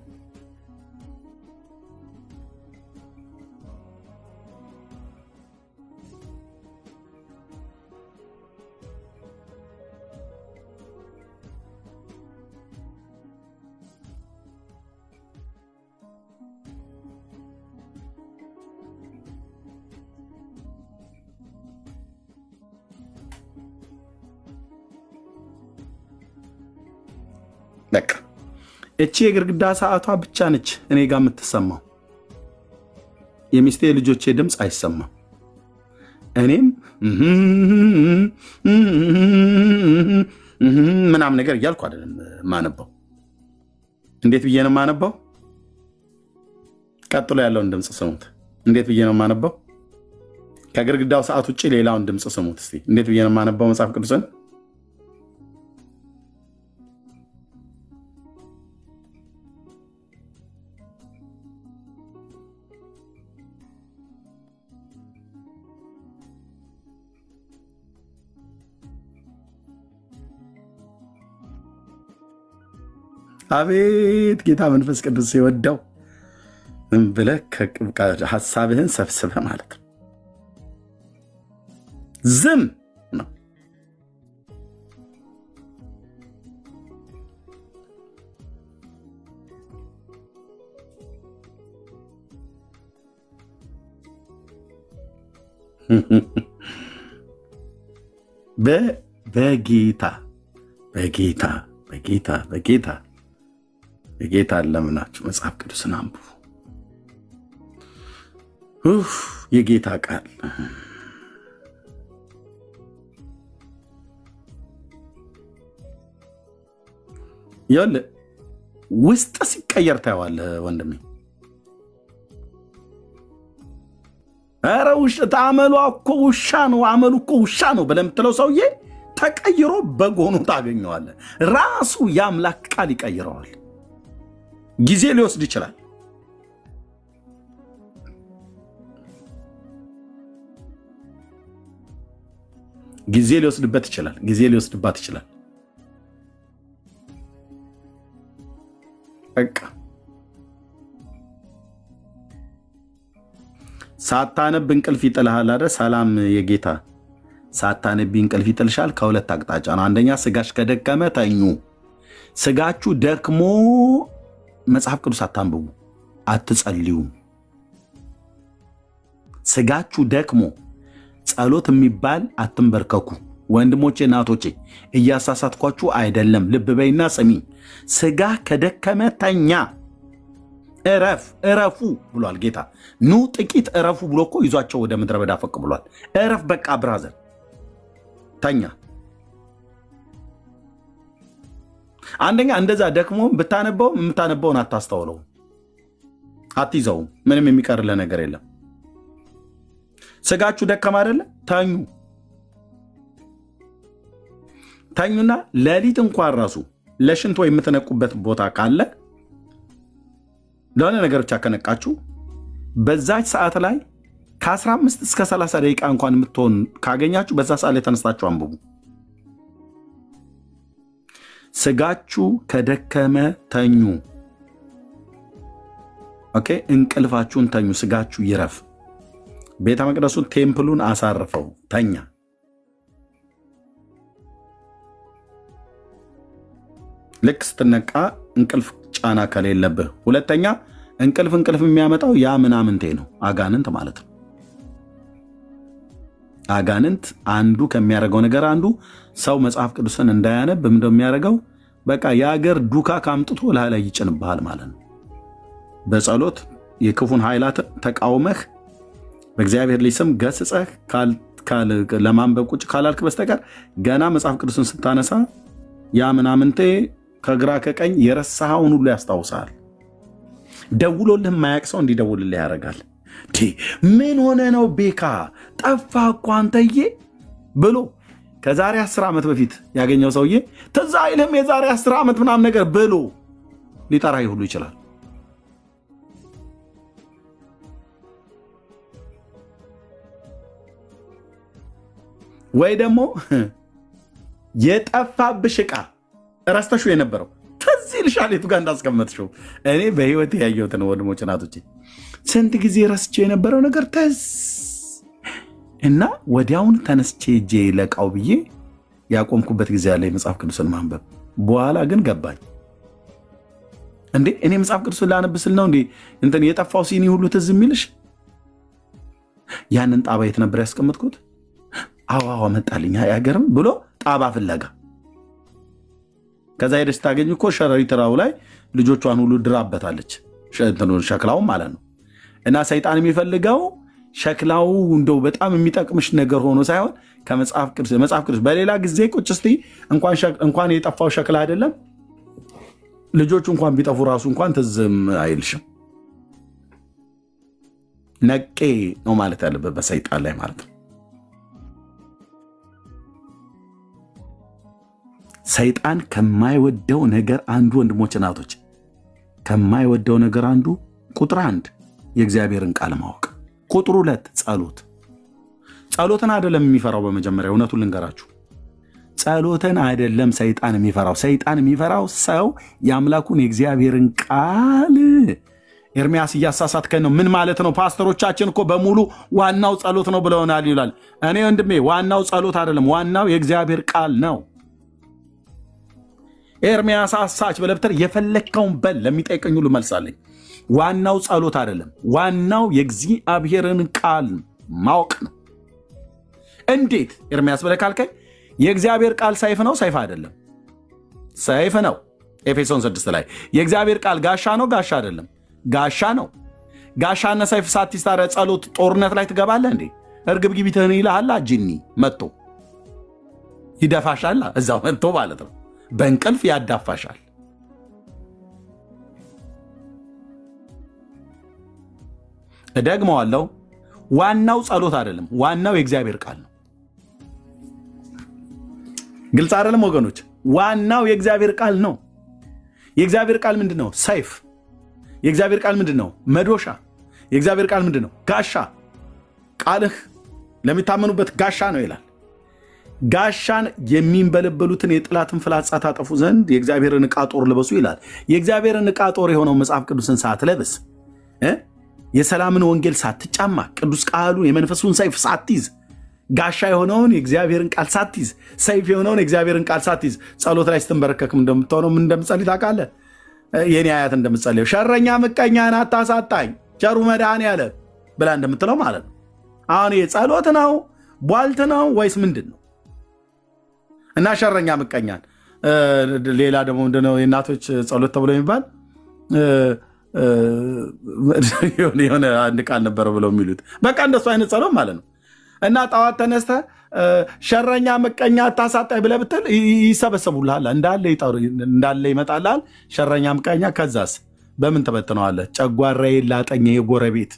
በቃ እቺ የግድግዳ ሰዓቷ ብቻ ነች እኔ ጋር የምትሰማው። የሚስቴ ልጆቼ ድምፅ አይሰማም። እኔም ምናምን ነገር እያልኩ አይደለም ማነበው። እንዴት ብዬ ነው ማነበው? ቀጥሎ ያለውን ድምፅ ስሙት። እንዴት ብዬ ነው ማነበው? ከግድግዳው ሰዓት ውጭ ሌላውን ድምፅ ስሙት እስቲ። እንዴት ብዬ ነው ማነበው መጽሐፍ ቅዱስን? አቤት ጌታ መንፈስ ቅዱስ ሲወደው ብለህ ሀሳብህን ሰብስበህ ማለት ነው። ዝም ነው። በጌታ በጌታ በጌታ በጌታ የጌታ ለምናችሁ መጽሐፍ ቅዱስን አንብቡ። የጌታ ቃል ይኸውልህ ውስጥ ሲቀየር ታየዋለህ ወንድሜ። ኧረ አመሉ እኮ ውሻ ነው፣ አመሉ እኮ ውሻ ነው ብለህ የምትለው ሰውዬ ተቀይሮ በጎኑ ታገኘዋለህ። ራሱ የአምላክ ቃል ይቀይረዋል። ጊዜ ሊወስድ ይችላል። ጊዜ ሊወስድበት ይችላል። ጊዜ ሊወስድባት ይችላል። በቃ ሳታነብ እንቅልፍ ይጥልሃል አይደል? ሰላም የጌታ ሳታነቢ እንቅልፍ ይጥልሻል። ከሁለት አቅጣጫ ነው። አንደኛ ስጋሽ ከደከመ ተኙ። ስጋችሁ ደክሞ መጽሐፍ ቅዱስ አታንብቡ፣ አትጸልዩም። ስጋችሁ ደክሞ ጸሎት የሚባል አትንበርከኩ። ወንድሞቼ እናቶቼ እያሳሳትኳችሁ አይደለም። ልብ በይና ስሚ። ስጋ ከደከመ ተኛ፣ እረፉ ብሏል ጌታ። ኑ ጥቂት እረፉ ብሎ እኮ ይዟቸው ወደ ምድረ በዳ ፈቅ ብሏል። እረፍ በቃ ብራዘር፣ ተኛ። አንደኛ እንደዛ ደክሞ ብታነበው የምታነበውን አታስተውለውም፣ አትይዘውም። ምንም የሚቀርልህ ነገር የለም። ስጋችሁ ደከም አይደለ? ተኙና ሌሊት እንኳን ራሱ ለሽንት ወይ የምትነቁበት ቦታ ካለ ለሆነ ነገር ብቻ ከነቃችሁ በዛች ሰዓት ላይ ከ15 እስከ 30 ደቂቃ እንኳን የምትሆን ካገኛችሁ በዛ ሰዓት ላይ ተነስታችሁ አንብቡ። ስጋችሁ ከደከመ ተኙ። ኦኬ፣ እንቅልፋችሁን ተኙ። ስጋችሁ ይረፍ። ቤተ መቅደሱን ቴምፕሉን አሳርፈው ተኛ። ልክ ስትነቃ እንቅልፍ ጫና ከሌለብህ። ሁለተኛ እንቅልፍ የሚያመጣው ያ ምናምንቴ ነው፣ አጋንንት ማለት ነው። አጋንንት አንዱ ከሚያደርገው ነገር አንዱ ሰው መጽሐፍ ቅዱስን እንዳያነብ እንደሚያደርገው በቃ የአገር ዱካ ካምጥቶ ላይ ይጭንብሃል ማለት ነው። በጸሎት የክፉን ኃይላት ተቃውመህ በእግዚአብሔር ልጅ ስም ገስጸህ ለማንበብ ቁጭ ካላልክ በስተቀር ገና መጽሐፍ ቅዱስን ስታነሳ ያ ምናምንቴ ከግራ ከቀኝ የረሳኸውን ሁሉ ያስታውሳል። ደውሎልህ የማያውቅ ሰው እንዲደውልልህ ያደርጋል። ምን ሆነ ነው ቤካ ጠፋ እኮ አንተዬ ብሎ ከዛሬ 10 ዓመት በፊት ያገኘው ሰውዬ ትዝ አይልም የዛሬ 10 ዓመት ምናምን ነገር ብሎ ሊጠራህ ሁሉ ይችላል። ወይ ደግሞ የጠፋብሽ ዕቃ ረስተሽው የነበረው ትዝ ይልሻል የቱ ጋር እንዳስቀመጥሽው። እኔ በህይወት ያየሁት ነው ወንድሞች እናቶቼ፣ ስንት ጊዜ ረስቼው የነበረው ነገር ትዝ እና ወዲያውን ተነስቼ እጄ ለቃው ብዬ ያቆምኩበት ጊዜ ያለ የመጽሐፍ ቅዱስን ማንበብ። በኋላ ግን ገባኝ። እንዴ እኔ መጽሐፍ ቅዱስን ላነብስል ነው እንዴ እንትን የጠፋው ሲኒ ሁሉ ትዝ የሚልሽ? ያንን ጣባ የት ነበር ያስቀመጥኩት? አዋዋ መጣልኝ አያገርም ብሎ ጣባ ፍለጋ። ከዛ ሄደሽ ታገኝ እኮ ሸረሪትራው ላይ ልጆቿን ሁሉ ድራበታለች፣ ሸክላው ማለት ነው። እና ሰይጣን የሚፈልገው ሸክላው እንደው በጣም የሚጠቅምሽ ነገር ሆኖ ሳይሆን ከመጽሐፍ ቅዱስ በሌላ ጊዜ ቁጭ እስቲ እንኳን የጠፋው ሸክላ አይደለም ልጆቹ እንኳን ቢጠፉ ራሱ እንኳን ትዝም አይልሽም። ነቄ ነው ማለት ያለበት በሰይጣን ላይ ማለት ነው። ሰይጣን ከማይወደው ነገር አንዱ ወንድሞች እናቶች፣ ከማይወደው ነገር አንዱ ቁጥር 1 የእግዚአብሔርን ቃል ማወቅ፣ ቁጥር 2 ጸሎት። ጸሎትን አይደለም የሚፈራው። በመጀመሪያ እውነቱን ልንገራችሁ፣ ጸሎትን አይደለም ሰይጣን የሚፈራው። ሰይጣን የሚፈራው ሰው የአምላኩን የእግዚአብሔርን ቃል። ኤርሚያስ እያሳሳትከን ነው። ምን ማለት ነው? ፓስተሮቻችን እኮ በሙሉ ዋናው ጸሎት ነው ብለውናል ይላል። እኔ ወንድሜ ዋናው ጸሎት አይደለም፣ ዋናው የእግዚአብሔር ቃል ነው። ኤርሚያስ አሳች በለብተር የፈለከውን በል ለሚጠይቀኝ ሁሉ መልሳለኝ። ዋናው ጸሎት አይደለም፣ ዋናው የእግዚአብሔርን ቃል ማወቅ ነው። እንዴት ኤርሚያስ ብለህ ካልከኝ የእግዚአብሔር ቃል ሰይፍ ነው? ሰይፍ አይደለም፣ ሰይፍ ነው። ኤፌሶን 6 ላይ የእግዚአብሔር ቃል ጋሻ ነው? ጋሻ አይደለም፣ ጋሻ ነው። ጋሻና ሰይፍ ሳትይዝ ታዲያ ጸሎት ጦርነት ላይ ትገባለህ እንዴ? እርግብ ግቢትህን ይልሃል ጂኒ መጥቶ ይደፋሻል። እዛው መጥቶ ማለት ነው በእንቅልፍ ያዳፋሻል። እደግመዋለሁ፣ ዋናው ጸሎት አይደለም፣ ዋናው የእግዚአብሔር ቃል ነው። ግልጽ አይደለም ወገኖች? ዋናው የእግዚአብሔር ቃል ነው። የእግዚአብሔር ቃል ምንድን ነው? ሰይፍ። የእግዚአብሔር ቃል ምንድን ነው? መዶሻ። የእግዚአብሔር ቃል ምንድን ነው? ጋሻ። ቃልህ ለሚታመኑበት ጋሻ ነው ይላል። ጋሻን የሚንበለበሉትን የጥላትን ፍላጻ ታጠፉ ዘንድ የእግዚአብሔርን ዕቃ ጦር ልበሱ ይላል። የእግዚአብሔርን ዕቃ ጦር የሆነው መጽሐፍ ቅዱስን ሳትለብስ፣ የሰላምን ወንጌል ሳትጫማ፣ ቅዱስ ቃሉን የመንፈሱን ሰይፍ ሳትይዝ፣ ጋሻ የሆነውን የእግዚአብሔርን ቃል ሳትይዝ፣ ሰይፍ የሆነውን የእግዚአብሔርን ቃል ሳትይዝ ጸሎት ላይ ስትንበረከክም እንደምትሆነው ምን እንደምትጸልይ ታውቃለህ? የኔ አያት እንደምትጸልየው ሸረኛ ምቀኛን አታሳጣኝ ቸሩ መድኃኔዓለም ብላ እንደምትለው ማለት ነው። አሁን ጸሎት ነው ቧልት ነው ወይስ ምንድን ነው? እና ሸረኛ ምቀኛን ሌላ ደግሞ ምንድነው የእናቶች ጸሎት ተብሎ የሚባል የሆነ አንድ ቃል ነበረ ብለው የሚሉት በቃ እንደሱ አይነት ጸሎት ማለት ነው። እና ጠዋት ተነስተ ሸረኛ ምቀኛ አታሳጣኝ ብለህ ብትል ይሰበሰቡልሃል፣ እንዳለ ይመጣልሃል ሸረኛ ምቀኛ። ከዛስ በምን ተበትነዋለህ? ጨጓራዬ ላጠኝ የጎረቤት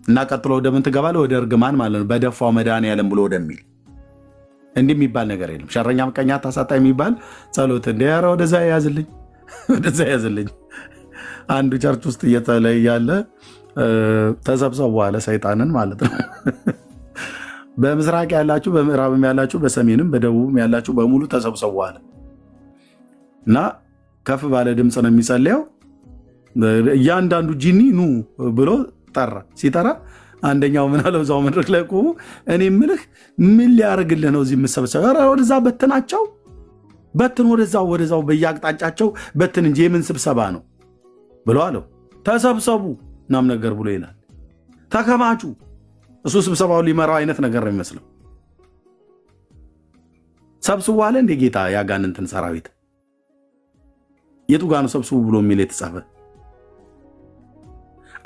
እና ቀጥሎ ወደምን ትገባለህ? ወደ እርግማን ማለት ነው። በደፋው መድኃኔዓለም ብሎ ወደሚል እንዲህ የሚባል ነገር የለም። ሸረኛ ምቀኛ አታሳጣኝ የሚባል ጸሎት እንደ ኧረ ወደዛ ያዝልኝ፣ ወደዛ ያዝልኝ። አንዱ ቸርች ውስጥ እየተለየ ያለ ተሰብሰቡ በኋላ ሰይጣንን ማለት ነው። በምስራቅ ያላችሁ፣ በምዕራብም ያላችሁ፣ በሰሜንም በደቡብም ያላችሁ በሙሉ ተሰብሰቡ በኋላ እና ከፍ ባለ ድምፅ ነው የሚጸልየው። እያንዳንዱ ጂኒ ኑ ብሎ ጠራ። ሲጠራ አንደኛው ምን አለው? እዛው መድረክ ላይ ቆሞ እኔ የምልህ ምን ሊያደርግልህ ነው እዚህ የምሰበሰበው? ኧረ ወደዛ በትናቸው በትን ወደዛው በየአቅጣጫቸው በትን እንጂ የምን ስብሰባ ነው ብሎ አለው። ተሰብሰቡ ናም ነገር ብሎ ይላል። ተከማቹ። እሱ ስብሰባውን ሊመራው አይነት ነገር ነው የሚመስለው። ሰብስቡ አለ እንደ ጌታ ያጋንንትን ሰራዊት። የቱ ጋር ነው ሰብስቡ ብሎ የሚል የተጻፈ?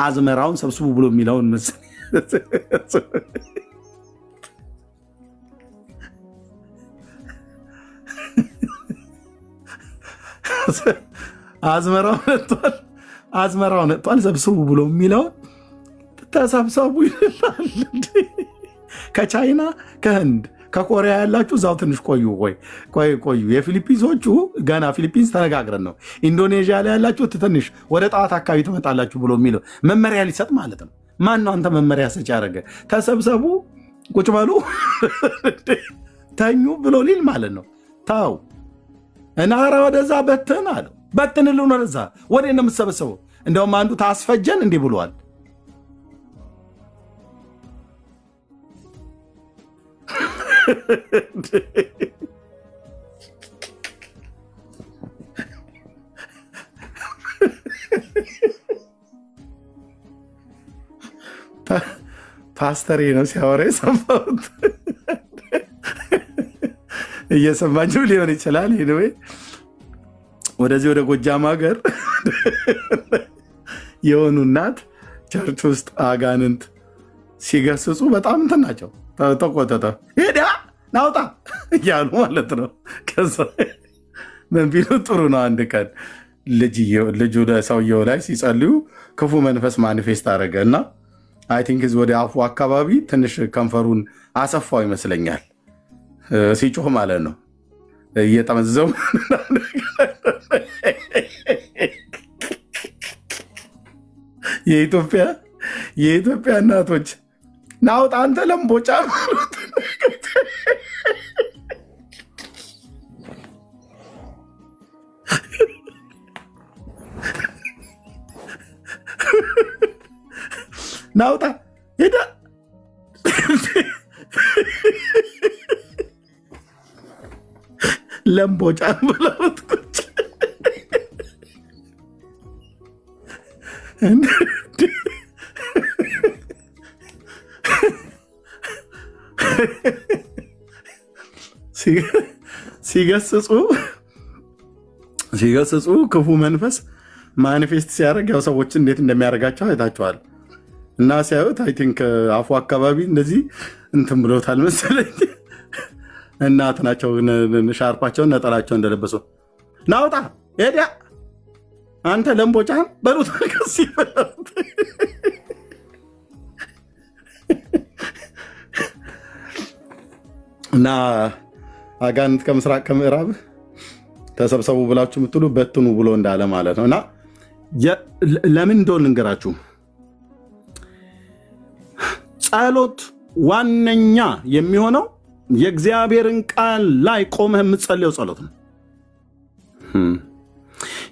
አዝመራውን ሰብስቡ ብሎ የሚለውን መሰለኝ። አዝመራው ነጥቷል ሰብስቡ ብሎ የሚለውን ተሰብሰቡ ይላል። ከቻይና ከህንድ ከኮሪያ ያላችሁ እዛው ትንሽ ቆዩ። የፊሊፒንሶቹ ገና ፊሊፒንስ ተነጋግረን ነው። ኢንዶኔዥያ ላይ ያላችሁ ትንሽ ወደ ጠዋት አካባቢ ትመጣላችሁ ብሎ የሚለው መመሪያ ሊሰጥ ማለት ነው። ማን ነው አንተ መመሪያ ሰጭ ያደረገ? ተሰብሰቡ፣ ቁጭ በሉ፣ ተኙ ብሎ ሊል ማለት ነው። ታው እና ኧረ ወደዛ በትን አለው። በትንልን ወደዛ። ወዴት ነው የምትሰበሰበው? እንደውም አንዱ ታስፈጀን እንዲህ ብሏል። ፓስተሬ ነው ሲያወራ የሰማሁት። እየሰማችሁ ሊሆን ይችላል። ይሄ ወደዚህ ወደ ጎጃም ሀገር የሆኑ እናት ቸርች ውስጥ አጋንንት ሲገስጹ በጣም እንትን ናቸው። ተቆጠጠ ሄዳ ናውጣ እያሉ ማለት ነው። ከዛ ምን ቢሉ ጥሩ ነው። አንድ ቀን ልጁ ሰውየው ላይ ሲጸልዩ ክፉ መንፈስ ማኒፌስት አደረገ እና አይ ቲንክ ወደ አፉ አካባቢ ትንሽ ከንፈሩን አሰፋው ይመስለኛል። ሲጮህ ማለት ነው እየጠመዘው የኢትዮጵያ እናቶች ናውጣ አንተ ለምቦጫ ናውጣ ሄዳ ለምቦጫ ብለውት ቁጭ ሲገስጹ ክፉ መንፈስ ማኒፌስት ሲያደርግ ያው ሰዎች እንዴት እንደሚያደርጋቸው አይታችኋል። እና ሲያዩት አይ ቲንክ አፉ አካባቢ እንደዚህ እንትን ብሎታል መሰለኝ። እናት ናቸው ሻርፓቸውን ነጠላቸው እንደለበሱ ናውጣ ሄዳ አንተ ለምቦጫን በሉት ከሲ በሉት። እና አጋንንት ከምስራቅ ከምዕራብ ተሰብሰቡ ብላችሁ የምትሉ በትኑ ብሎ እንዳለ ማለት ነው። እና ለምን እንደሆነ ልንገራችሁ። ጸሎት ዋነኛ የሚሆነው የእግዚአብሔርን ቃል ላይ ቆመህ የምትጸልየው ጸሎት ነው።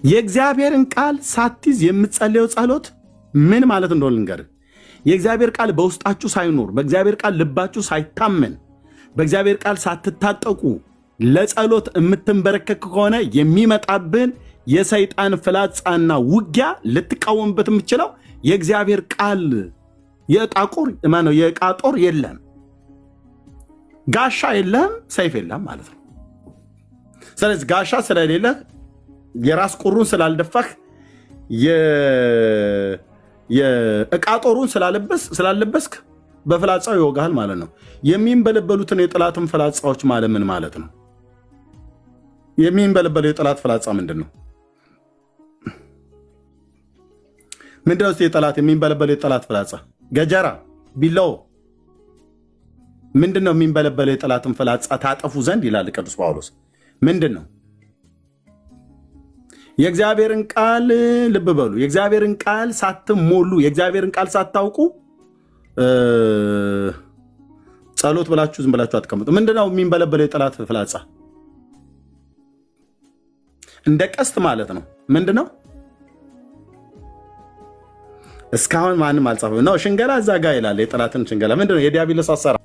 የእግዚአብሔርን ቃል ሳትይዝ የምትጸልየው ጸሎት ምን ማለት እንደሆነ ልንገርህ። የእግዚአብሔር ቃል በውስጣችሁ ሳይኖር፣ በእግዚአብሔር ቃል ልባችሁ ሳይታመን፣ በእግዚአብሔር ቃል ሳትታጠቁ ለጸሎት የምትንበረከክ ከሆነ የሚመጣብን የሰይጣን ፍላጻና ውጊያ ልትቃወምበት የምችለው የእግዚአብሔር ቃል የዕቃ ጦር የለም፣ ጋሻ የለም፣ ሰይፍ የለም ማለት ነው። ስለዚህ ጋሻ ስለሌለ የራስ ቁሩን ስላልደፋህ የዕቃ ጦሩን ስላለበስክ በፍላጻው ይወጋሃል ማለት ነው። የሚንበለበሉትን የጠላትን ፍላጻዎች ማለት ምን ማለት ነው? የሚንበለበለው የጠላት ፍላጻ ምንድን ነው? ምንድነው የሚንበለበለው የጠላት ፍላጻ? ገጀራ፣ ቢላው ምንድን ነው? የሚንበለበለው የጠላትን ፍላጻ ታጠፉ ዘንድ ይላል ቅዱስ ጳውሎስ። ምንድን ነው? የእግዚአብሔርን ቃል ልብ በሉ። የእግዚአብሔርን ቃል ሳትሞሉ፣ የእግዚአብሔርን ቃል ሳታውቁ ጸሎት ብላችሁ ዝም ብላችሁ አትቀምጡ። ምንድነው የሚንበለበለው የጠላት ፍላጻ? እንደ ቀስት ማለት ነው። ምንድነው? እስካሁን ማንም አልጻፈም ነው። ሽንገላ እዛ ጋ ይላል። የጠላትን ሽንገላ ምንድነው? የዲያብሎስ አሰራር